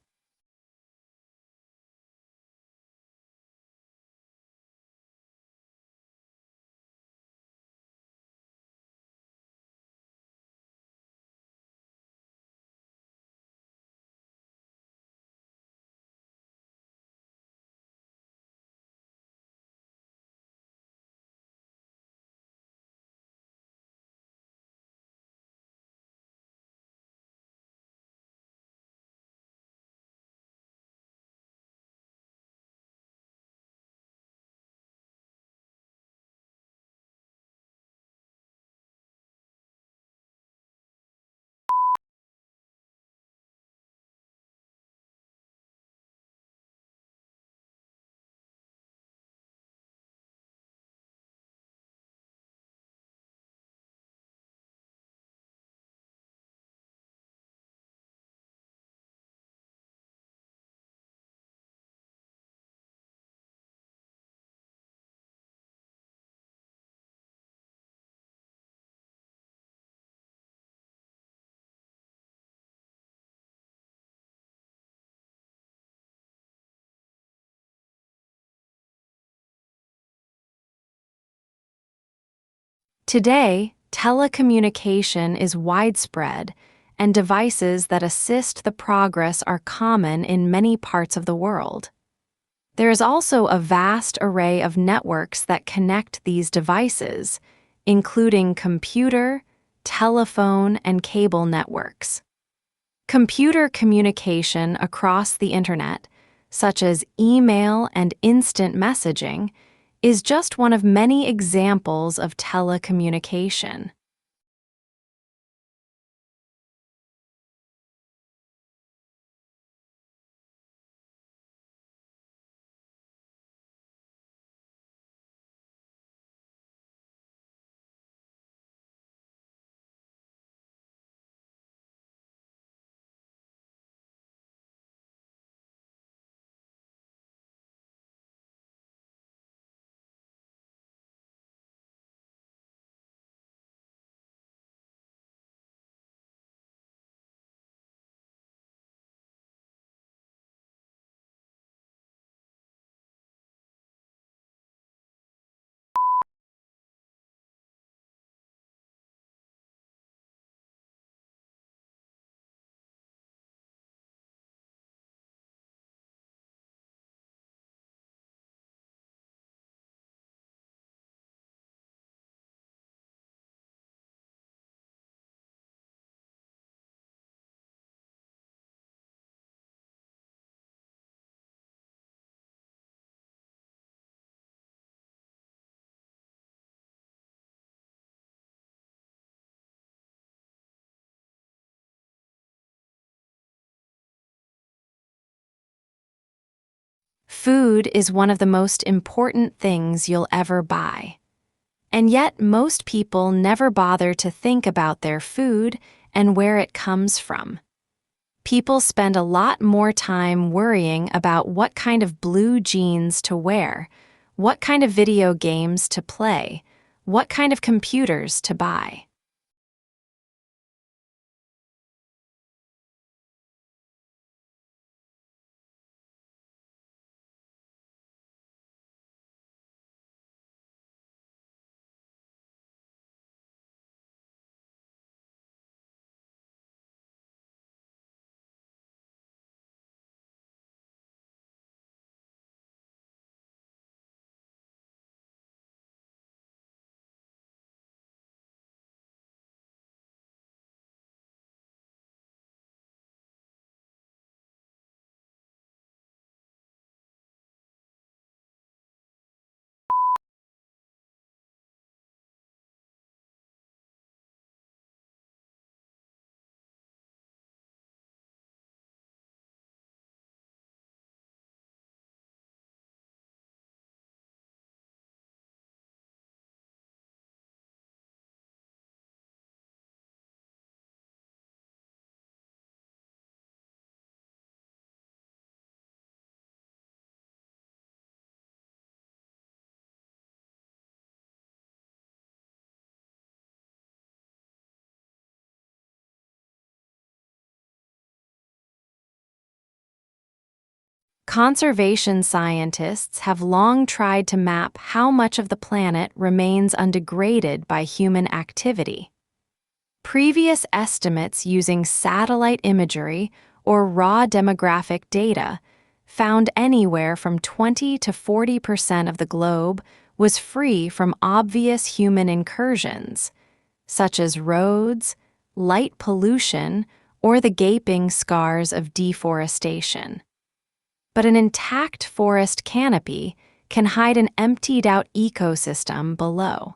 Today, telecommunication is widespread, and devices that assist the progress are common in many parts of the world. There is also a vast array of networks that connect these devices, including computer, telephone, and cable networks. Computer communication across the internet, such as email and instant messaging, is just one of many examples of telecommunication. Food is one of the most important things you'll ever buy. And yet, most people never bother to think about their food and where it comes from. People spend a lot more time worrying about what kind of blue jeans to wear, what kind of video games to play, what kind of computers to buy. Conservation scientists have long tried to map how much of the planet remains undegraded by human activity. Previous estimates using satellite imagery or raw demographic data found anywhere from 20 to 40% of the globe was free from obvious human incursions, such as roads, light pollution, or the gaping scars of deforestation. But an intact forest canopy can hide an emptied-out ecosystem below.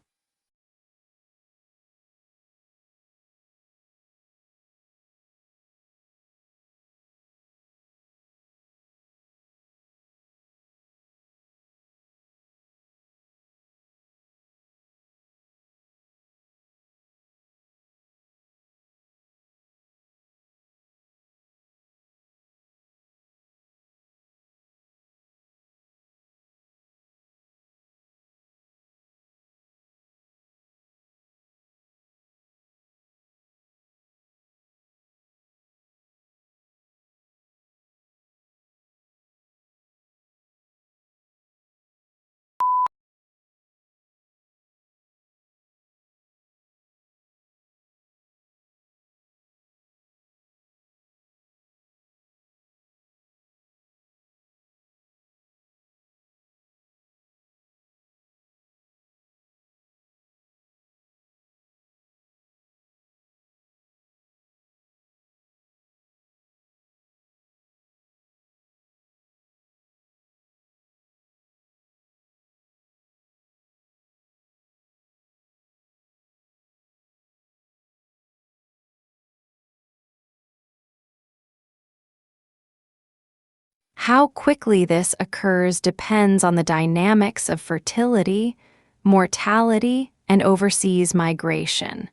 How quickly this occurs depends on the dynamics of fertility, mortality, and overseas migration.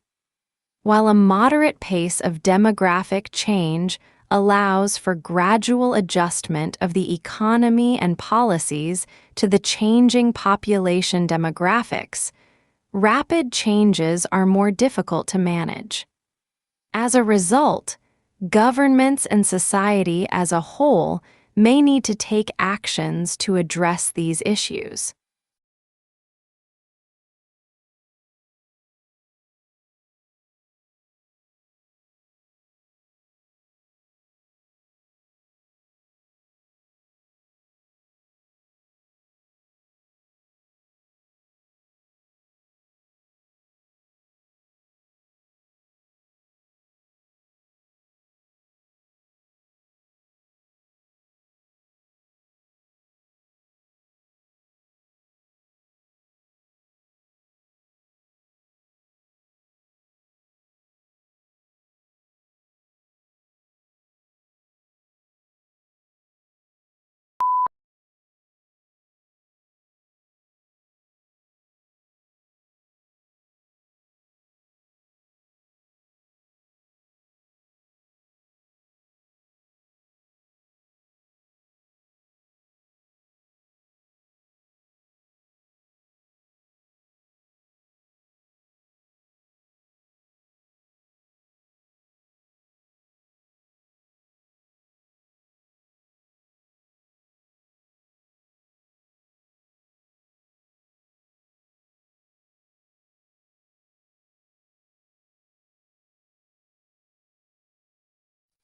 While a moderate pace of demographic change allows for gradual adjustment of the economy and policies to the changing population demographics, rapid changes are more difficult to manage. As a result, governments and society as a whole may need to take actions to address these issues.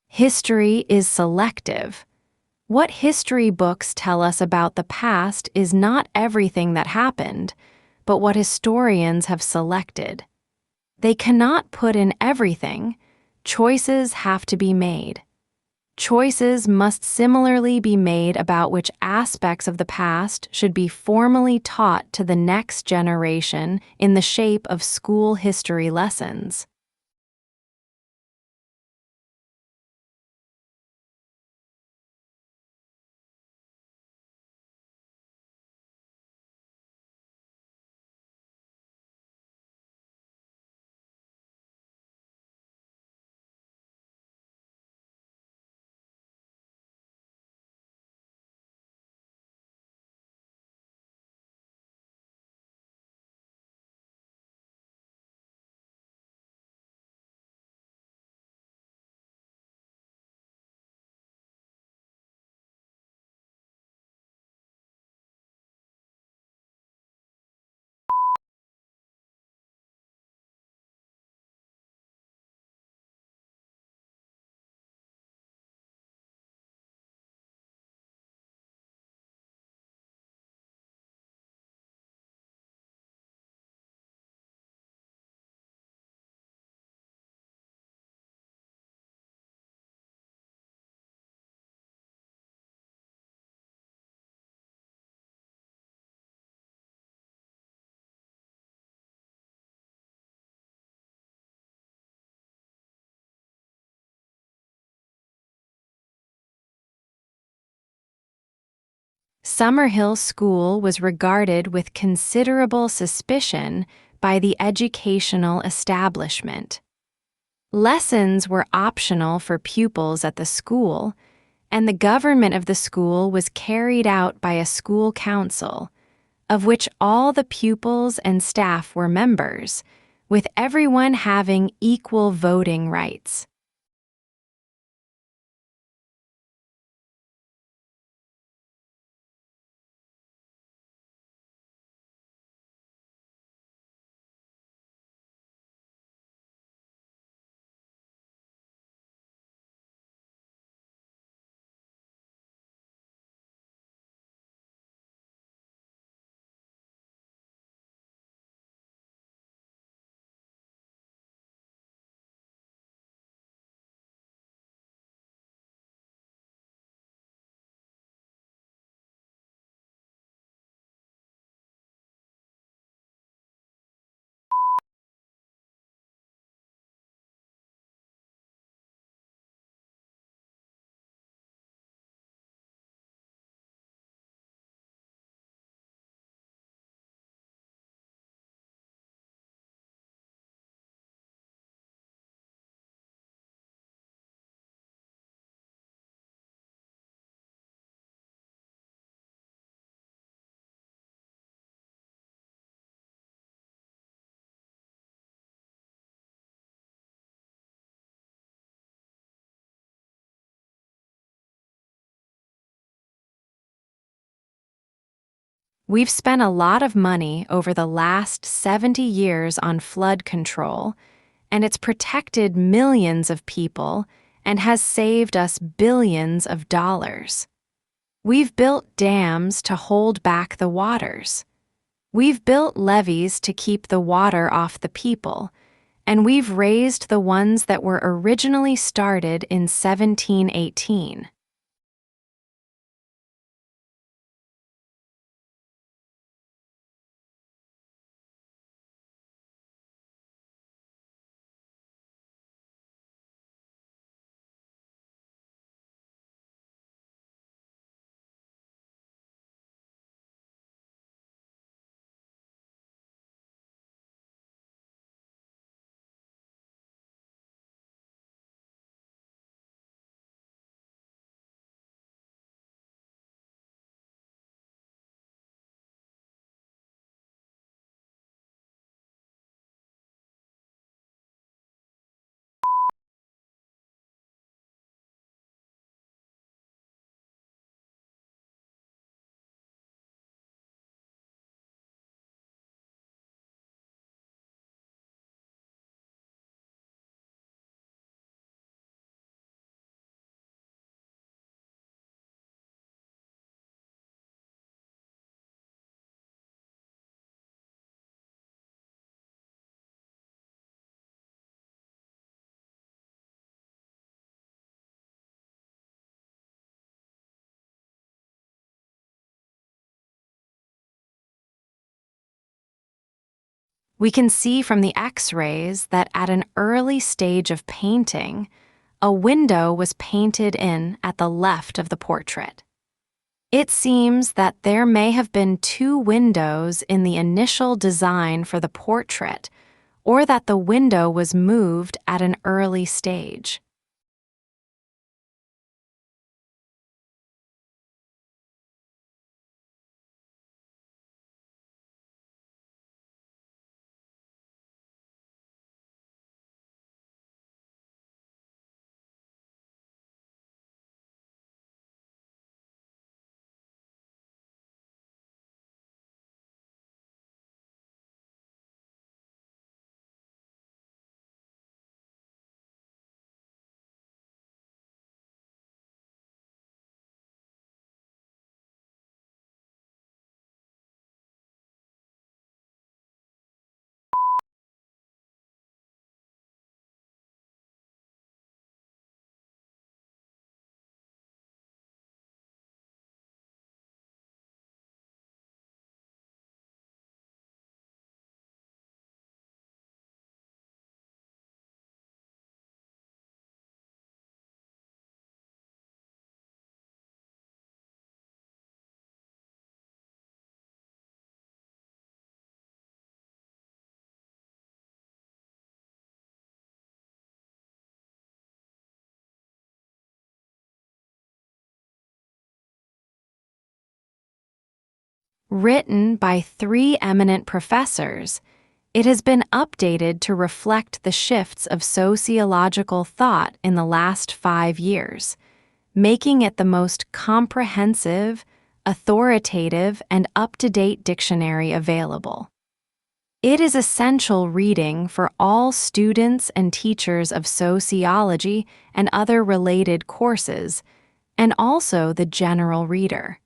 History is selective. What history books tell us about the past is not everything that happened, but what historians have selected. They cannot put in everything. Choices have to be made. Choices must similarly be made about which aspects of the past should be formally taught to the next generation in the shape of school history lessons. Summerhill School was regarded with considerable suspicion by the educational establishment. Lessons were optional for pupils at the school, and the government of the school was carried out by a school council, of which all the pupils and staff were members, with everyone having equal voting rights. We've spent a lot of money over the last 70 years on flood control, and it's protected millions of people and has saved us billions of dollars. We've built dams to hold back the waters. We've built levees to keep the water off the people, and we've raised the ones that were originally started in 1718. We can see from the X-rays that at an early stage of painting, a window was painted in at the left of the portrait. It seems that there may have been 2 windows in the initial design for the portrait, or that the window was moved at an early stage. Written by 3 eminent professors, it has been updated to reflect the shifts of sociological thought in the last 5 years, making it the most comprehensive, authoritative, and up-to-date dictionary available. It is essential reading for all students and teachers of sociology and other related courses, and also the general reader.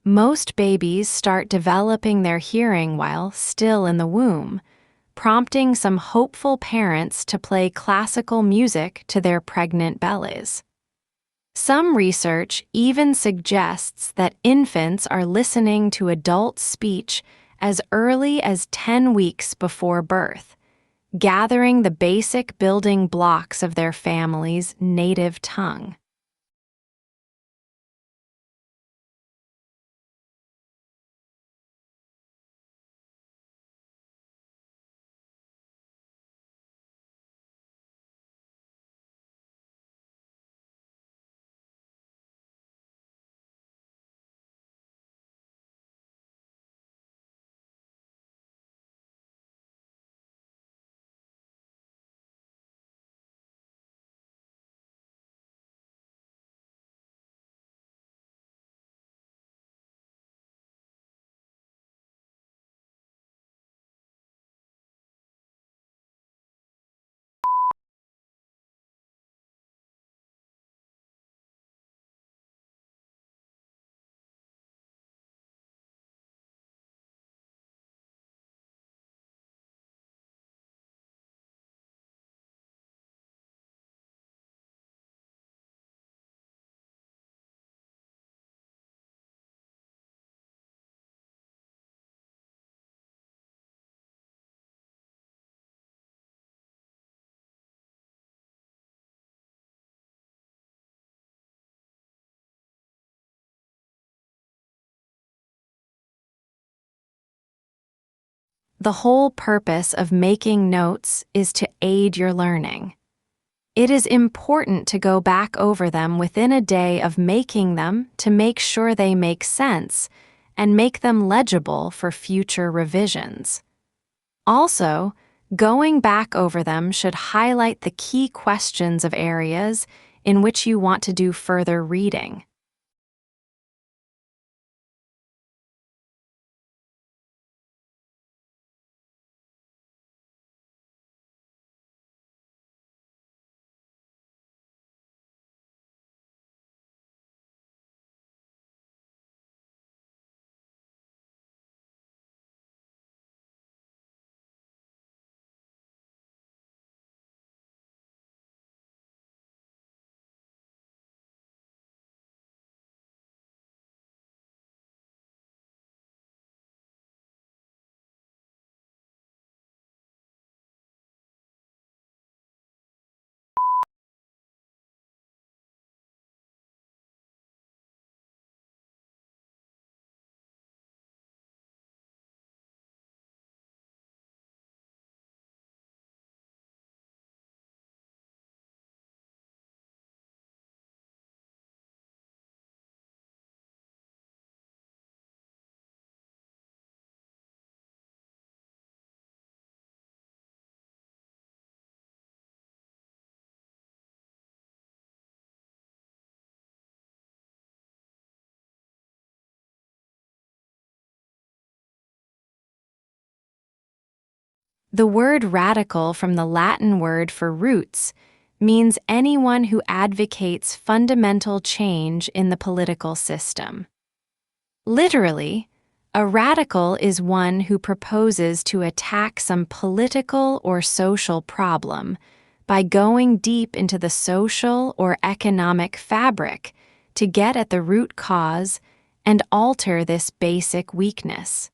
Most babies start developing their hearing while still in the womb, prompting some hopeful parents to play classical music to their pregnant bellies. Some research even suggests that infants are listening to adult speech as early as 10 weeks before birth, gathering the basic building blocks of their family's native tongue. The whole purpose of making notes is to aid your learning. It is important to go back over them within a day of making them to make sure they make sense and make them legible for future revisions. Also, going back over them should highlight the key questions of areas in which you want to do further reading. The word radical from the Latin word for roots means anyone who advocates fundamental change in the political system. Literally, a radical is one who proposes to attack some political or social problem by going deep into the social or economic fabric to get at the root cause and alter this basic weakness.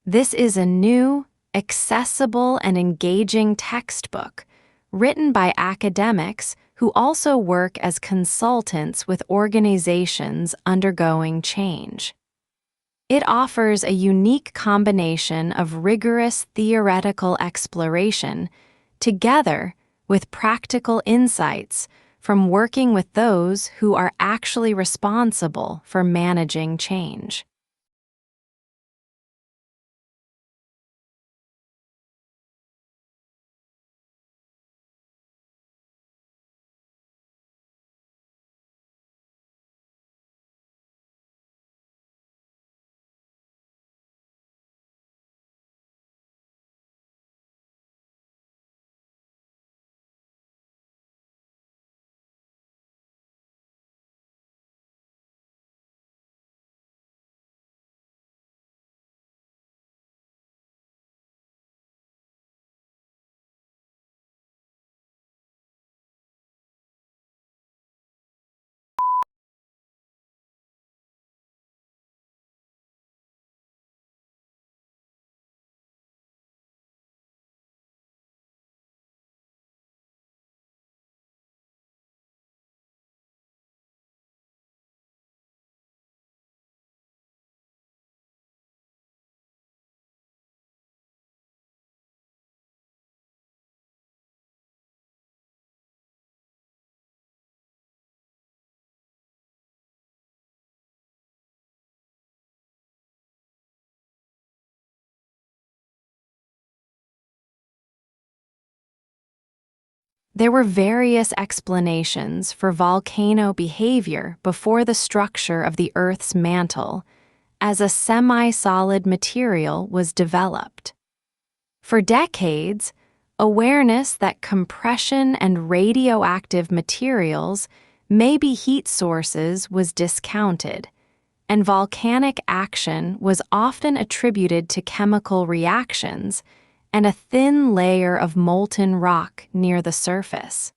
This is a new, accessible, and engaging textbook written by academics who also work as consultants with organizations undergoing change. It offers a unique combination of rigorous theoretical exploration together with practical insights from working with those who are actually responsible for managing change. There were various explanations for volcano behavior before the structure of the Earth's mantle, as a semi-solid material was developed. For decades, awareness that compression and radioactive materials may be heat sources was discounted, and volcanic action was often attributed to chemical reactions and a thin layer of molten rock near the surface.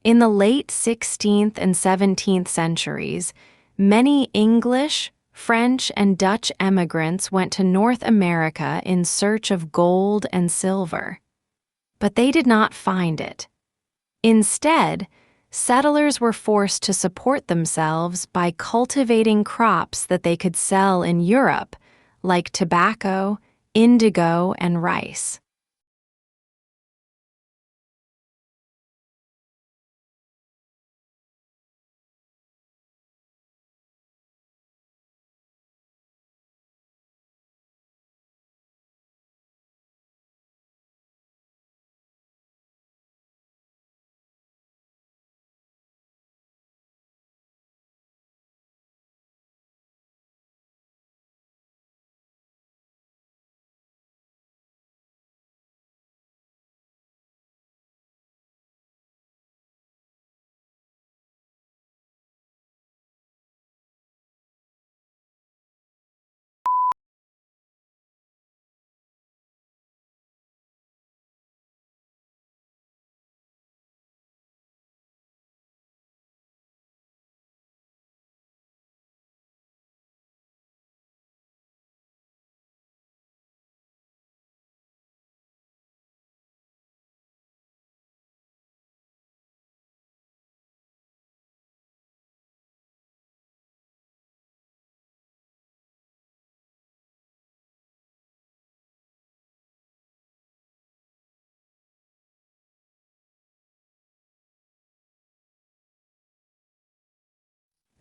In the late 16th and 17th centuries, many English, French, and Dutch emigrants went to North America in search of gold and silver. But they did not find it. Instead, settlers were forced to support themselves by cultivating crops that they could sell in Europe, like tobacco, indigo, and rice.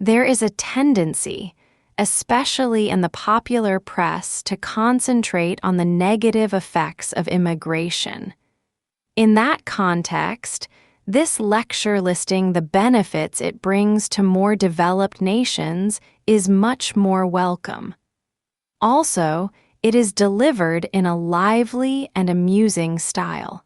There is a tendency, especially in the popular press, to concentrate on the negative effects of immigration. In that context, this lecture listing the benefits it brings to more developed nations is much more welcome. Also, it is delivered in a lively and amusing style.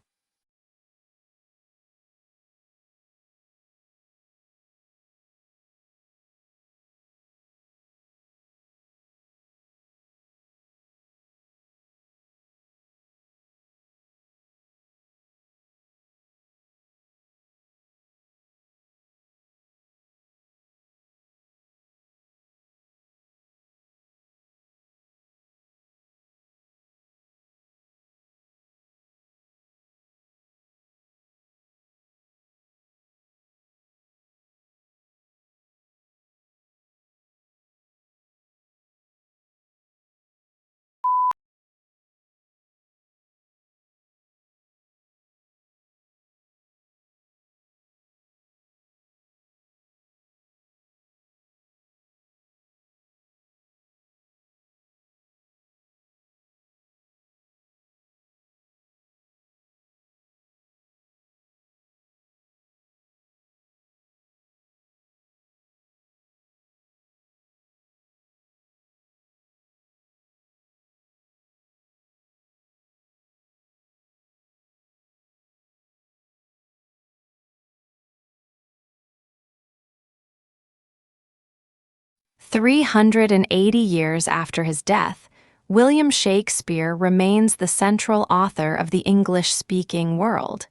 380 years after his death, William Shakespeare remains the central author of the English-speaking world.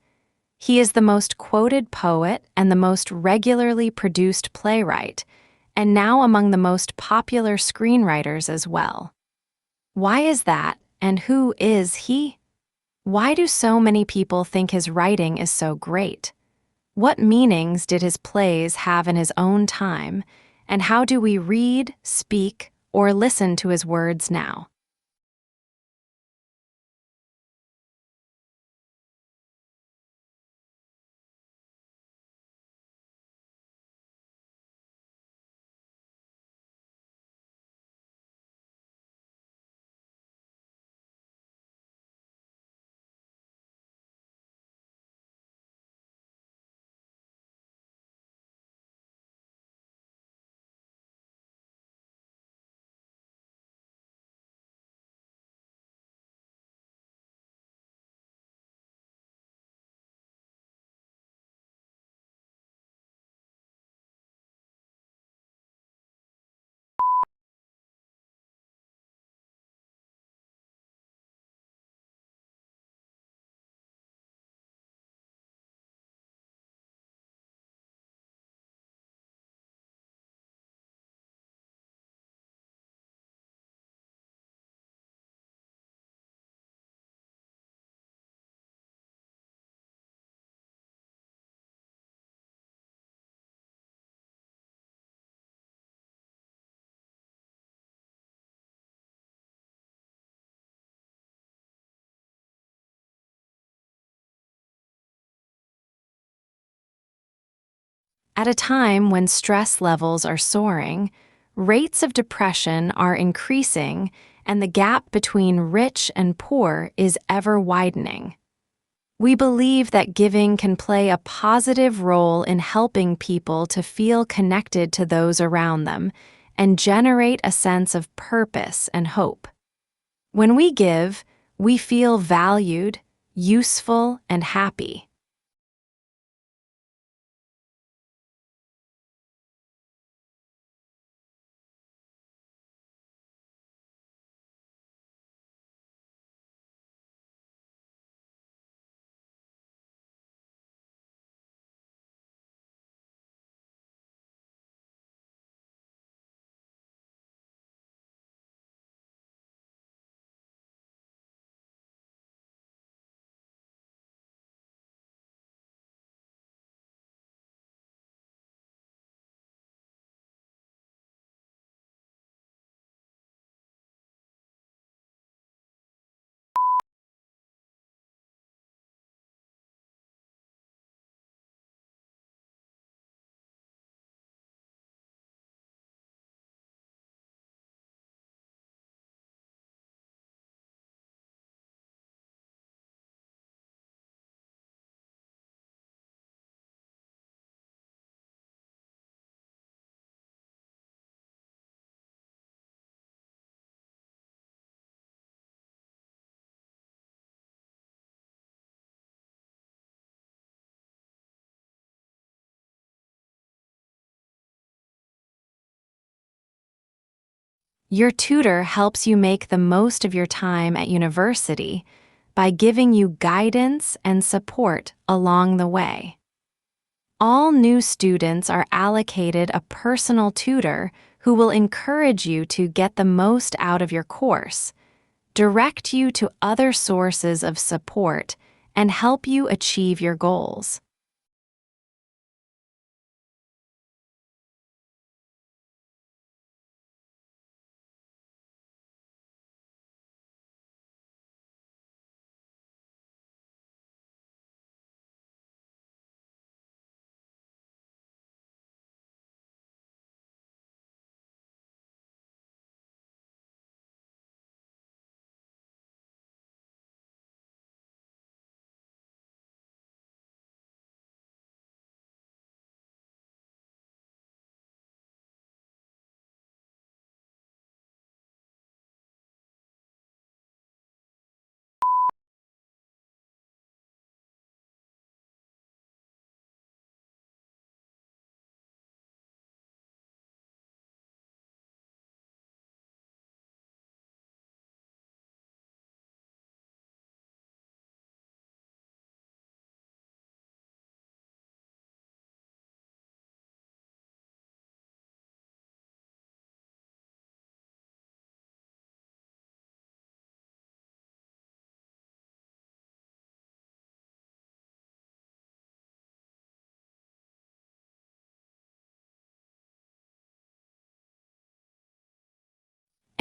He is the most quoted poet and the most regularly produced playwright, and now among the most popular screenwriters as well. Why is that, and who is he? Why do so many people think his writing is so great? What meanings did his plays have in his own time, and how do we read, speak, or listen to his words now? At a time when stress levels are soaring, rates of depression are increasing, and the gap between rich and poor is ever widening. We believe that giving can play a positive role in helping people to feel connected to those around them and generate a sense of purpose and hope. When we give, we feel valued, useful, and happy. Your tutor helps you make the most of your time at university by giving you guidance and support along the way. All new students are allocated a personal tutor who will encourage you to get the most out of your course, direct you to other sources of support, and help you achieve your goals.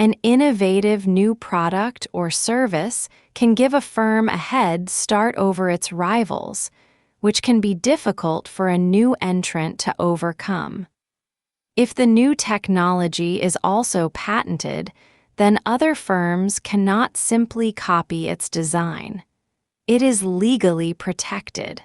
An innovative new product or service can give a firm a head start over its rivals, which can be difficult for a new entrant to overcome. If the new technology is also patented, then other firms cannot simply copy its design. It is legally protected.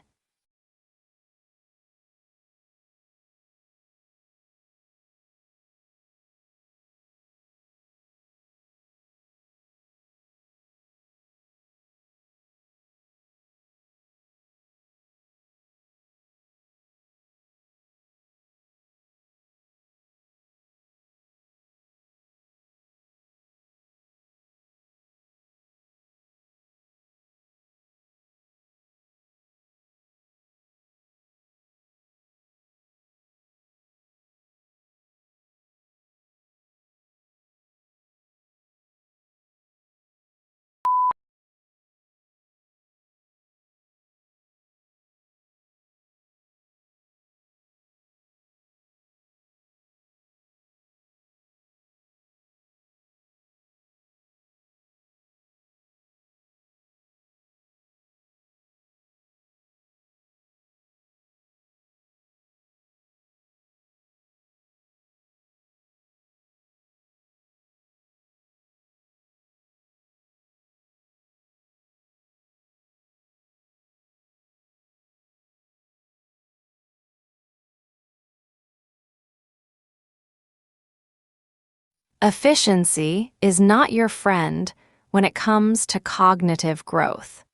Efficiency is not your friend when it comes to cognitive growth.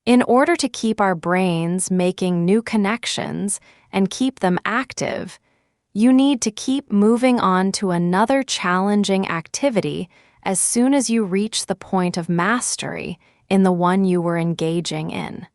In order to keep our brains making new connections and keep them active, you need to keep moving on to another challenging activity as soon as you reach the point of mastery in the one you were engaging in.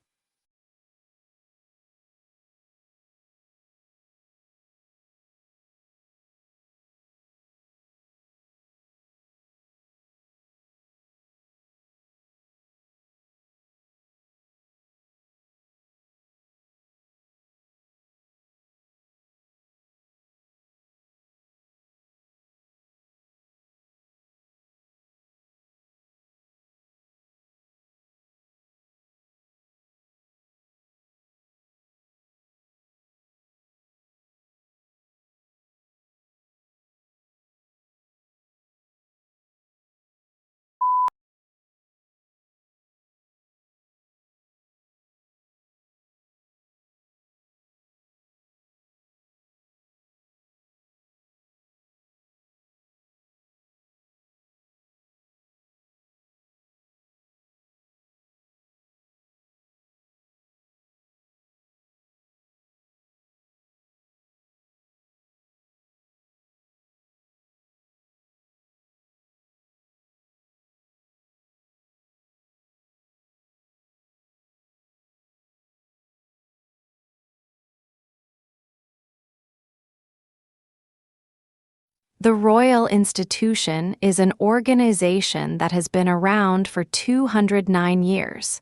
The Royal Institution is an organization that has been around for 209 years.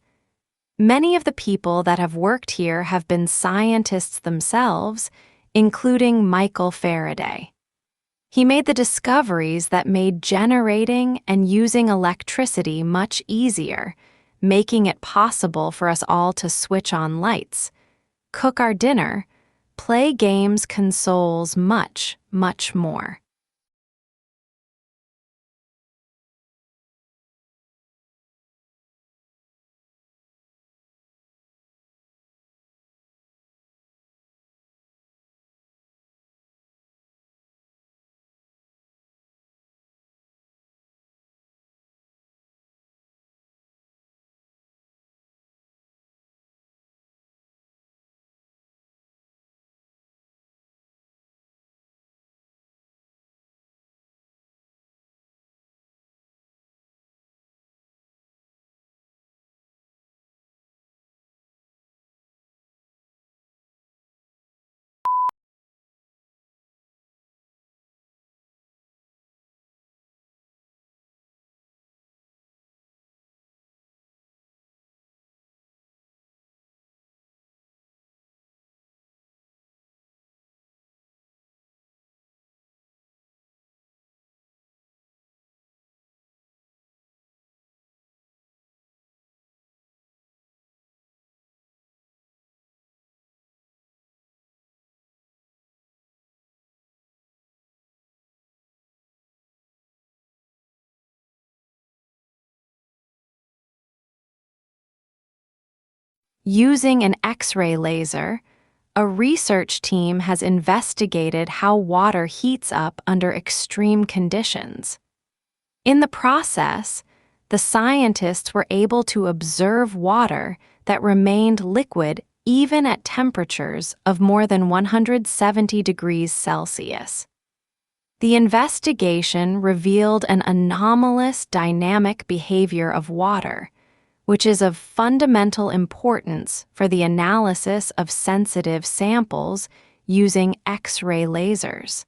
Many of the people that have worked here have been scientists themselves, including Michael Faraday. He made the discoveries that made generating and using electricity much easier, making it possible for us all to switch on lights, cook our dinner, play games, consoles, much, much more. Using an X-ray laser, a research team has investigated how water heats up under extreme conditions. In the process, the scientists were able to observe water that remained liquid even at temperatures of more than 170 degrees Celsius. The investigation revealed an anomalous dynamic behavior of water, which is of fundamental importance for the analysis of sensitive samples using X-ray lasers.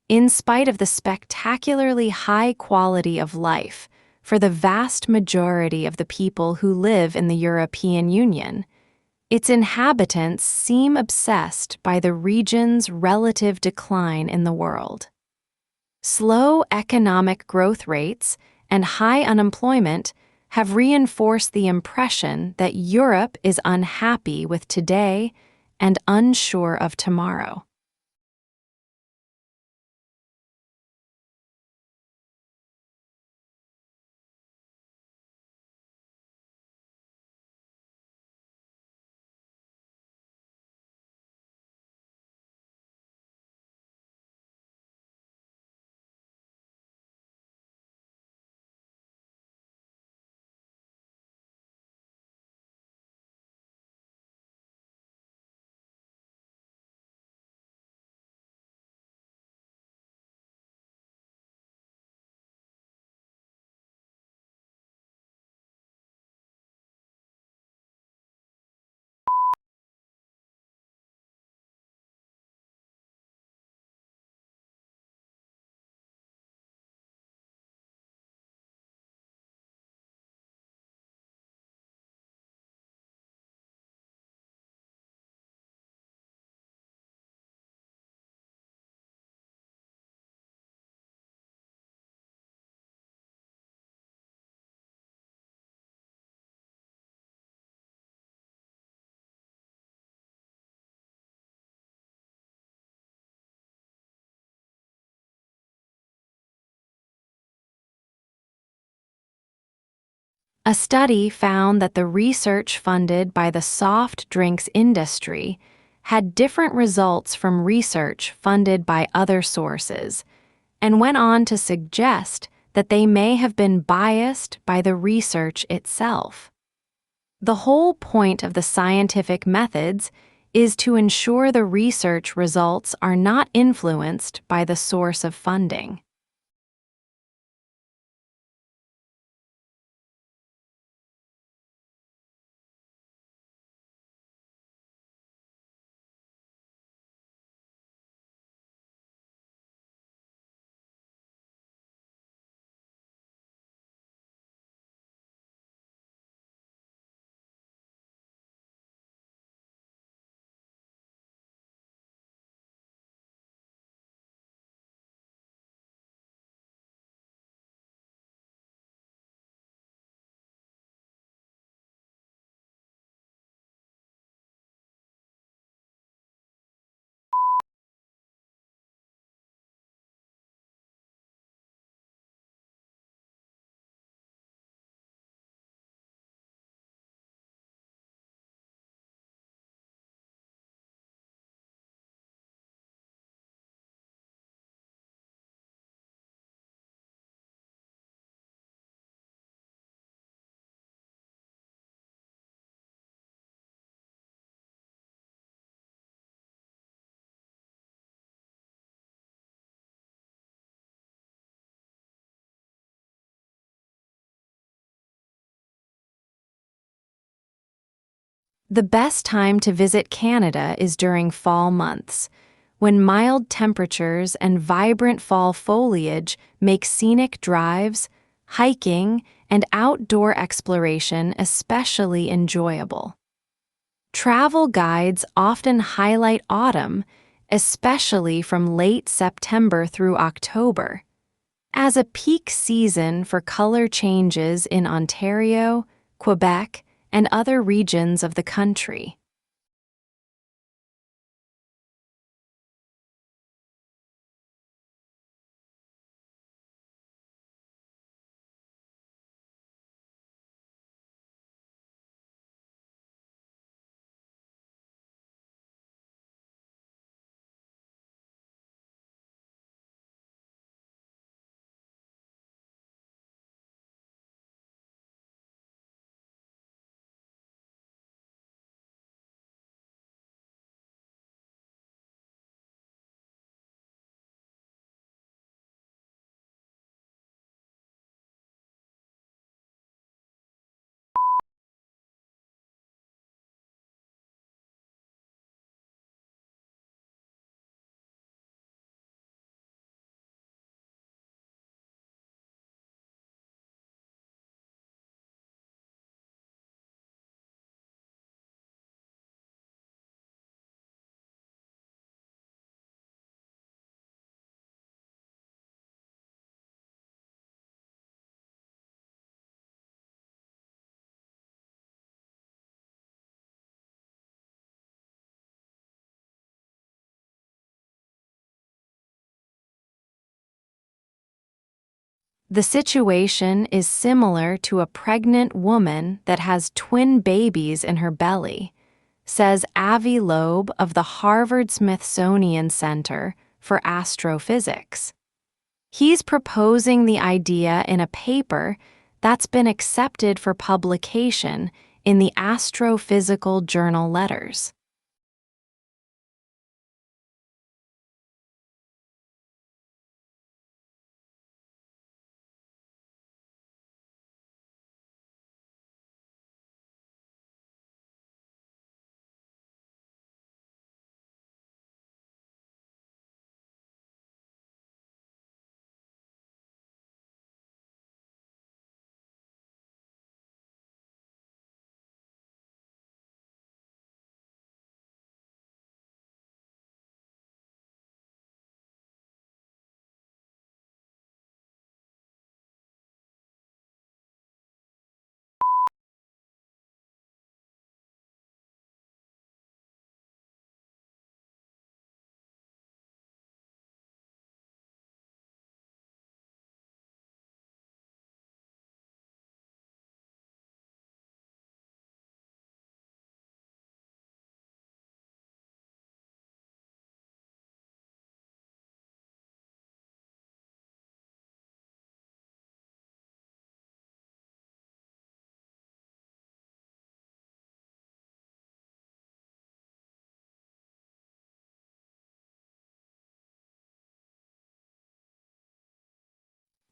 In spite of the spectacularly high quality of life for the vast majority of the people who live in the European Union, its inhabitants seem obsessed by the region's relative decline in the world. Slow economic growth rates and high unemployment have reinforced the impression that Europe is unhappy with today and unsure of tomorrow. A study found that the research funded by the soft drinks industry had different results from research funded by other sources, and went on to suggest that they may have been biased by the research itself. The whole point of the scientific methods is to ensure the research results are not influenced by the source of funding. The best time to visit Canada is during fall months, when mild temperatures and vibrant fall foliage make scenic drives, hiking, and outdoor exploration especially enjoyable. Travel guides often highlight autumn, especially from late September through October, as a peak season for color changes in Ontario, Quebec, and other regions of the country. The situation is similar to a pregnant woman that has twin babies in her belly, says Avi Loeb of the Harvard-Smithsonian Center for Astrophysics. He's proposing the idea in a paper that's been accepted for publication in the Astrophysical Journal Letters.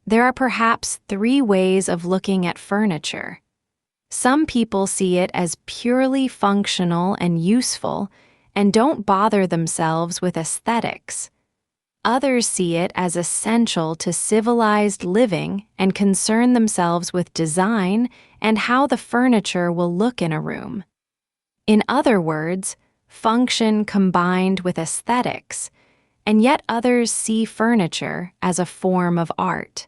There are perhaps three ways of looking at furniture. Some people see it as purely functional and useful and don't bother themselves with aesthetics. Others see it as essential to civilized living and concern themselves with design and how the furniture will look in a room. In other words, function combined with aesthetics, and yet others see furniture as a form of art.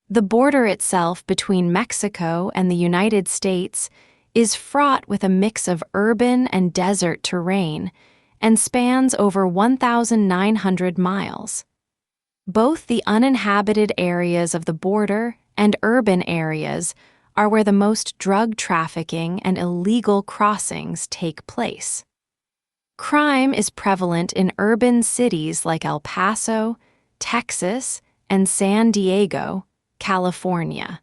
The border itself between Mexico and the United States is fraught with a mix of urban and desert terrain and spans over 1,900 miles. Both the uninhabited areas of the border and urban areas are where the most drug trafficking and illegal crossings take place. Crime is prevalent in urban cities like El Paso, Texas, and San Diego, California.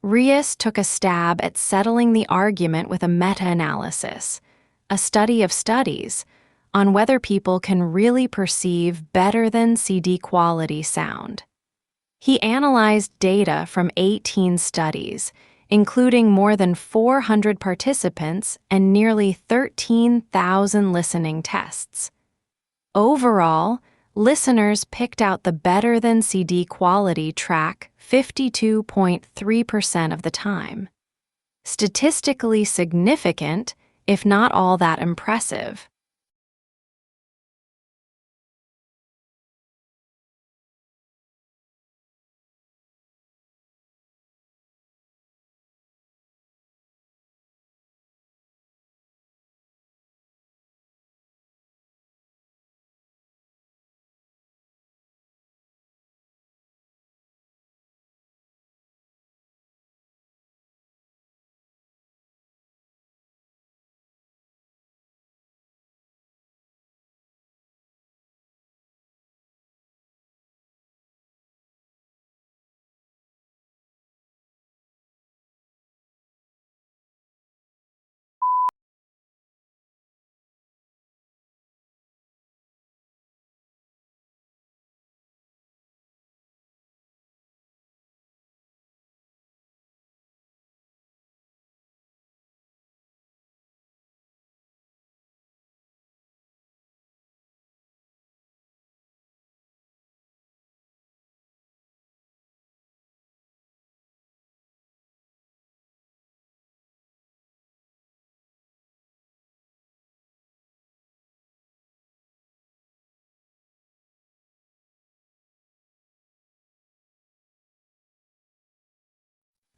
Rios took a stab at settling the argument with a meta-analysis, a study of studies, on whether people can really perceive better than CD quality sound. He analyzed data from 18 studies, including more than 400 participants and nearly 13,000 listening tests. Overall, listeners picked out the better than CD quality track 52.3% of the time. Statistically significant, if not all that impressive.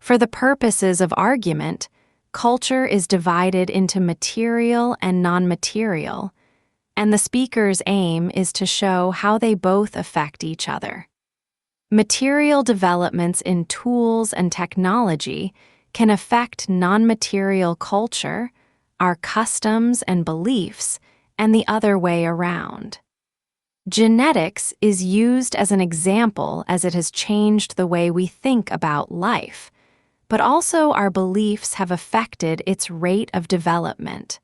For the purposes of argument, culture is divided into material and non-material, and the speaker's aim is to show how they both affect each other. Material developments in tools and technology can affect non-material culture, our customs and beliefs, and the other way around. Genetics is used as an example as it has changed the way we think about life, but also our beliefs have affected its rate of development.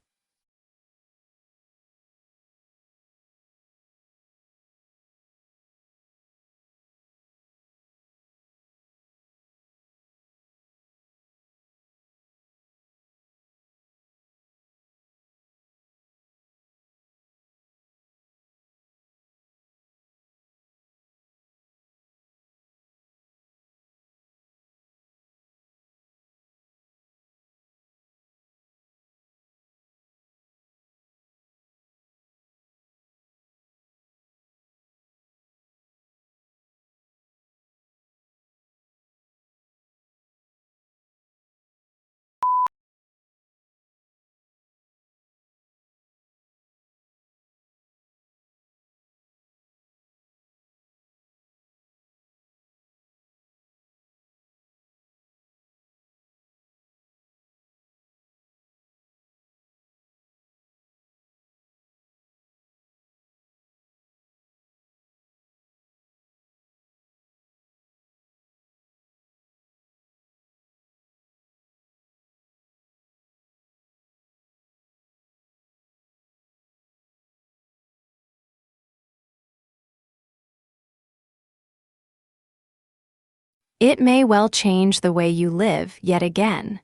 It may well change the way you live yet again.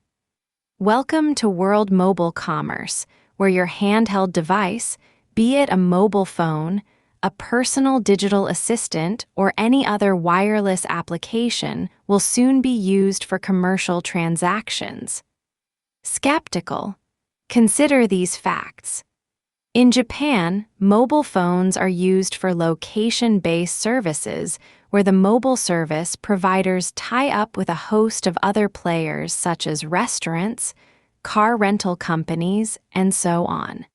Welcome to World Mobile Commerce, where your handheld device, be it a mobile phone, a personal digital assistant, or any other wireless application, will soon be used for commercial transactions. Skeptical? Consider these facts. In Japan, mobile phones are used for location-based services where the mobile service providers tie up with a host of other players such as restaurants, car rental companies, and so on.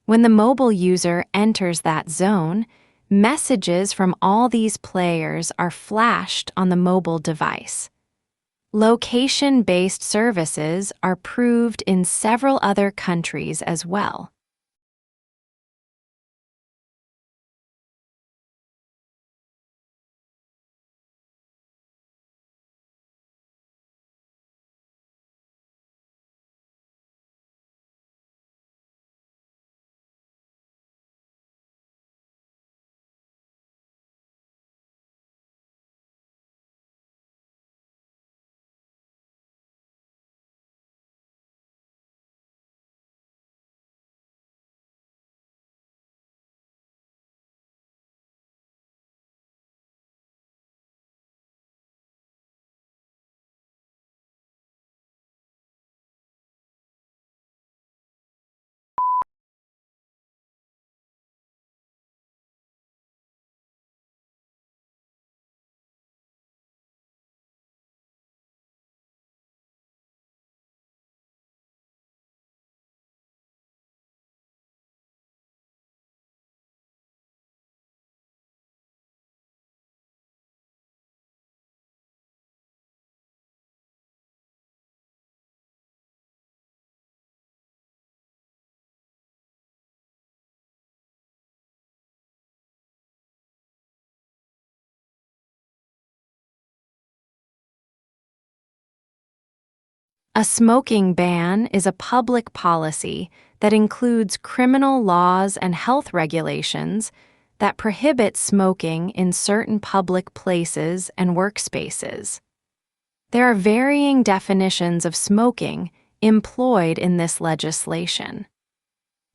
When the mobile user enters that zone, messages from all these players are flashed on the mobile device. Location-based services are proved in several other countries as well. A smoking ban is a public policy that includes criminal laws and health regulations that prohibit smoking in certain public places and workspaces. There are varying definitions of smoking employed in this legislation.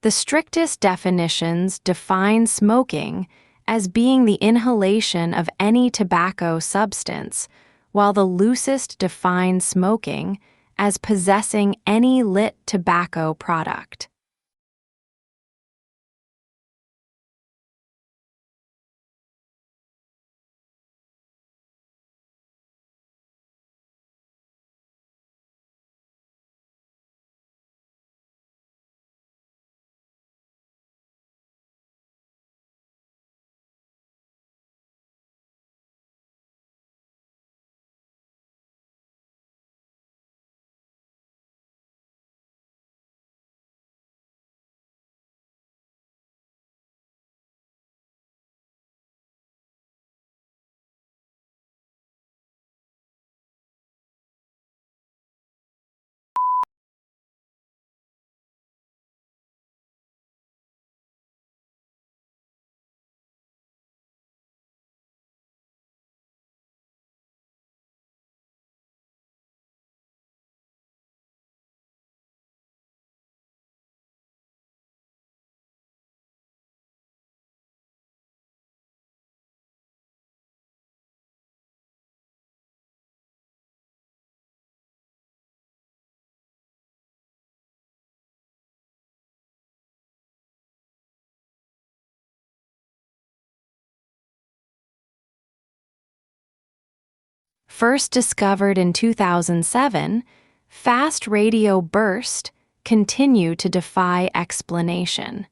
The strictest definitions define smoking as being the inhalation of any tobacco substance, while the loosest define smoking as possessing any lit tobacco product. First discovered in 2007, fast radio bursts continue to defy explanation.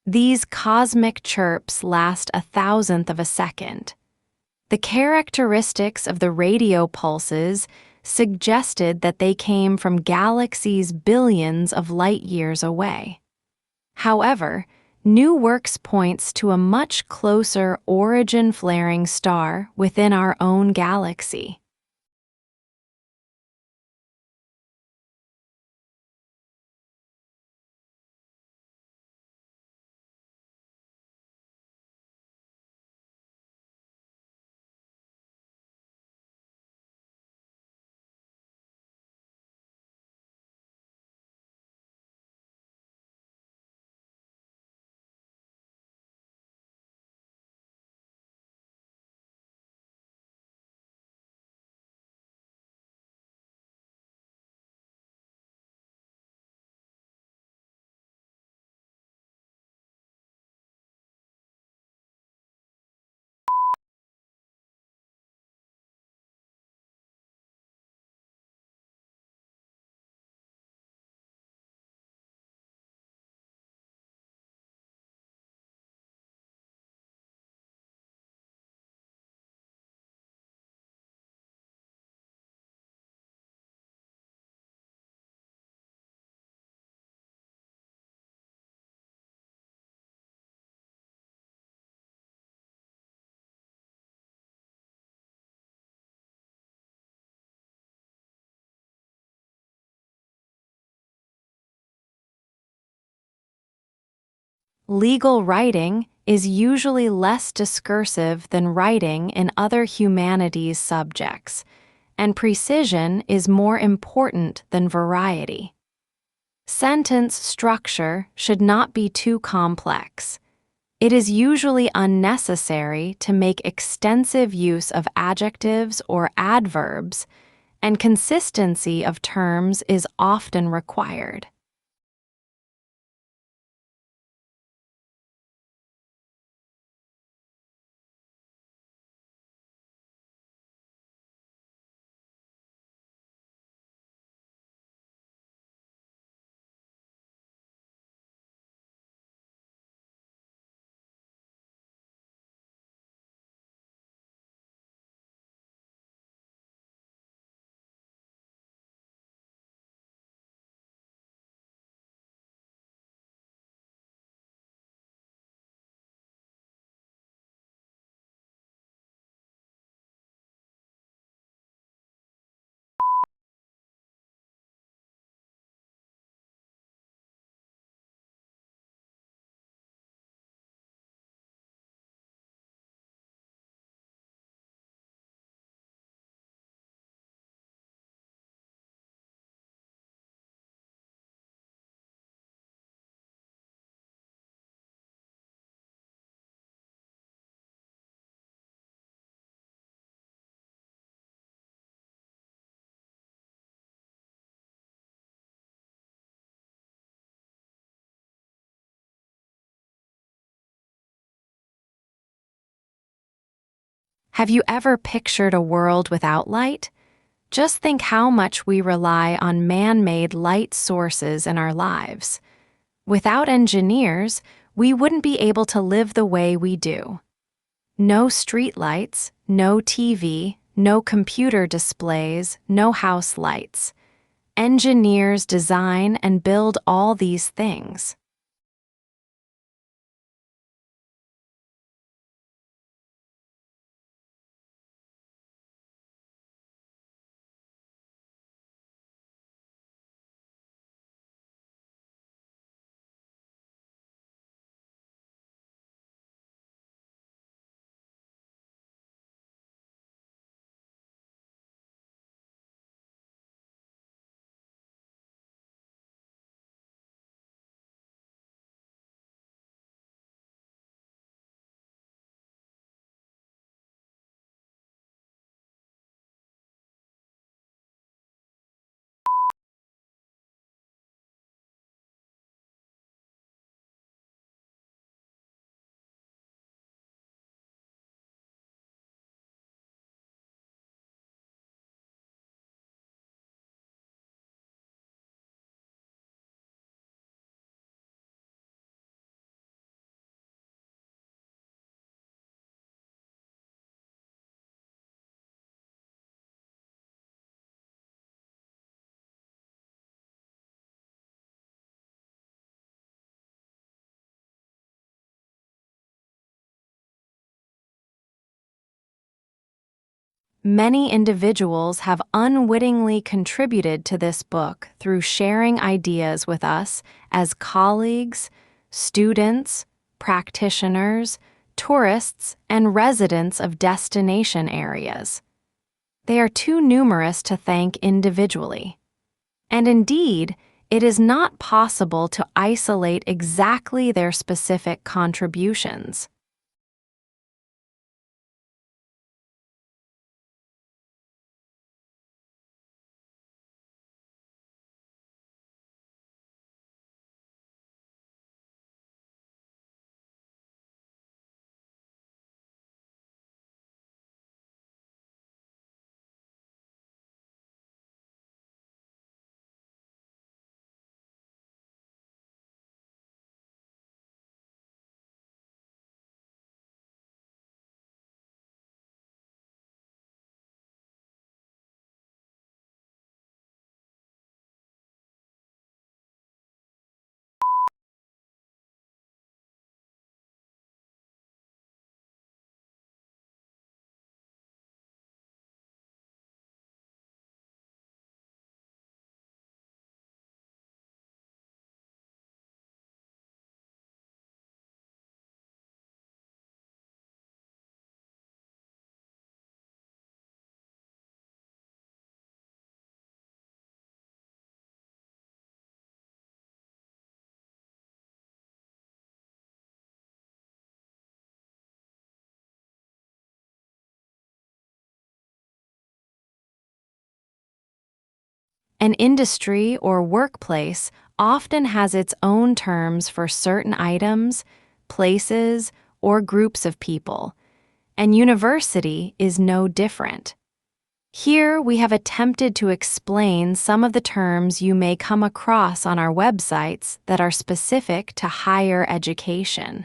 These cosmic chirps last 1,000th of a second. The characteristics of the radio pulses suggested that they came from galaxies billions of light years away. However, new works points to a much closer origin flaring star within our own galaxy. Legal writing is usually less discursive than writing in other humanities subjects, and precision is more important than variety. Sentence structure should not be too complex. It is usually unnecessary to make extensive use of adjectives or adverbs, and consistency of terms is often required. Have you ever pictured a world without light? Just think how much we rely on man-made light sources in our lives. Without engineers, we wouldn't be able to live the way we do. No streetlights, no TV, no computer displays, no house lights. Engineers design and build all these things. Many individuals have unwittingly contributed to this book through sharing ideas with us as colleagues, students, practitioners, tourists, and residents of destination areas. They are too numerous to thank individually. And indeed, it is not possible to isolate exactly their specific contributions. An industry or workplace often has its own terms for certain items, places, or groups of people, and university is no different. Here we have attempted to explain some of the terms you may come across on our websites that are specific to higher education.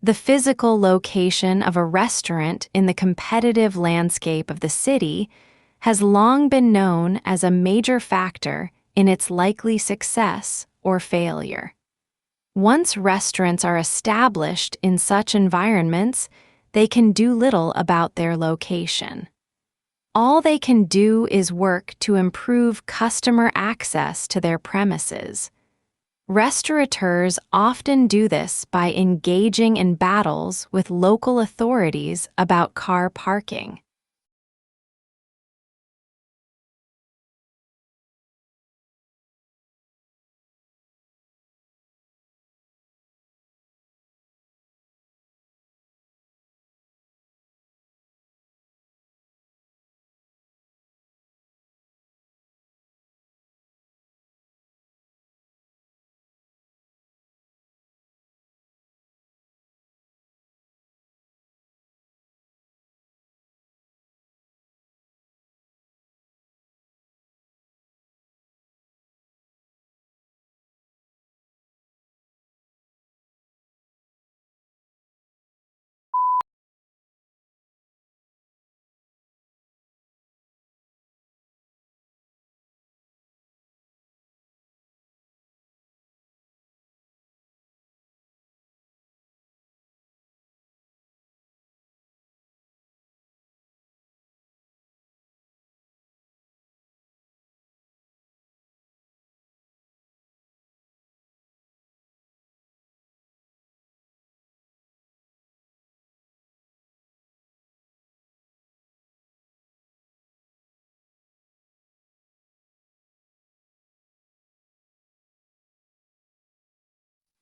The physical location of a restaurant in the competitive landscape of the city has long been known as a major factor in its likely success or failure. Once restaurants are established in such environments, they can do little about their location. All they can do is work to improve customer access to their premises. Restaurateurs often do this by engaging in battles with local authorities about car parking.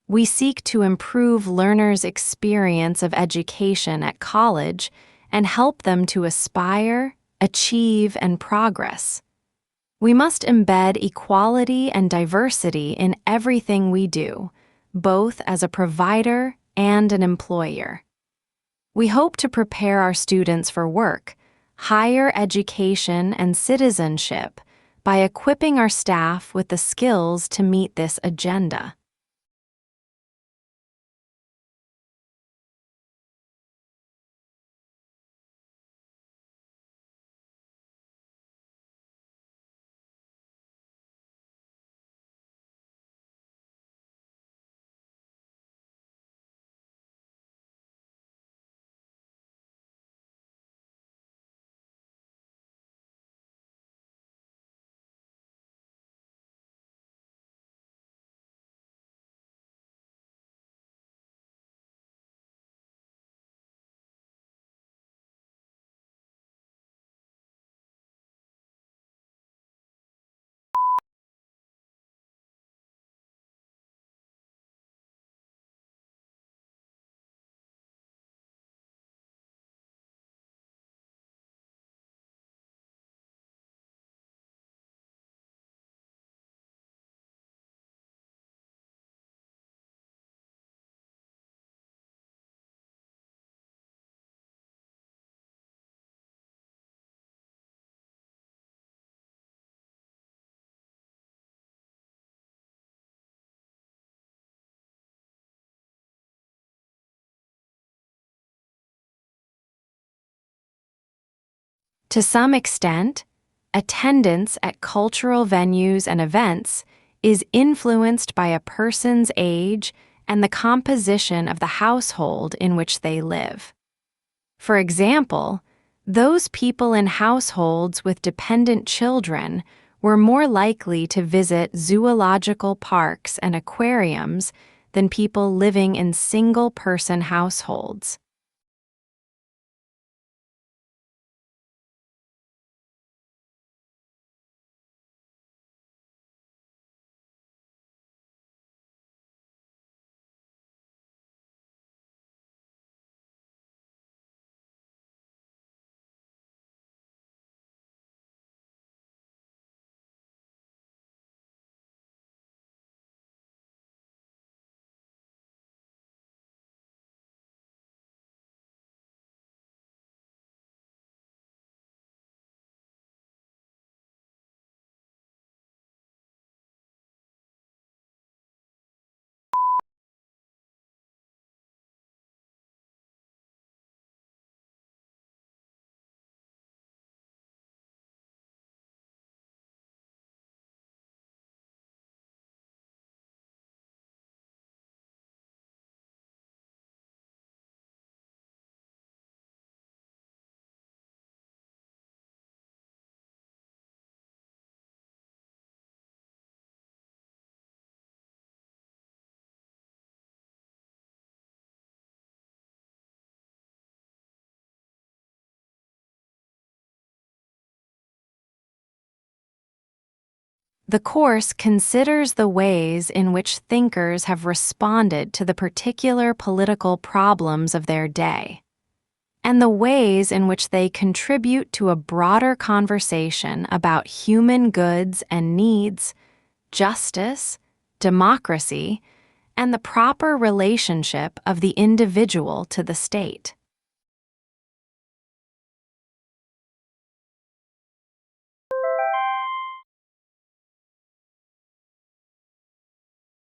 We seek to improve learners' experience of education at college and help them to aspire, achieve, and progress. We must embed equality and diversity in everything we do, both as a provider and an employer. We hope to prepare our students for work, higher education, and citizenship by equipping our staff with the skills to meet this agenda. To some extent, attendance at cultural venues and events is influenced by a person's age and the composition of the household in which they live. For example, those people in households with dependent children were more likely to visit zoological parks and aquariums than people living in single-person households. The course considers the ways in which thinkers have responded to the particular political problems of their day, and the ways in which they contribute to a broader conversation about human goods and needs, justice, democracy, and the proper relationship of the individual to the state.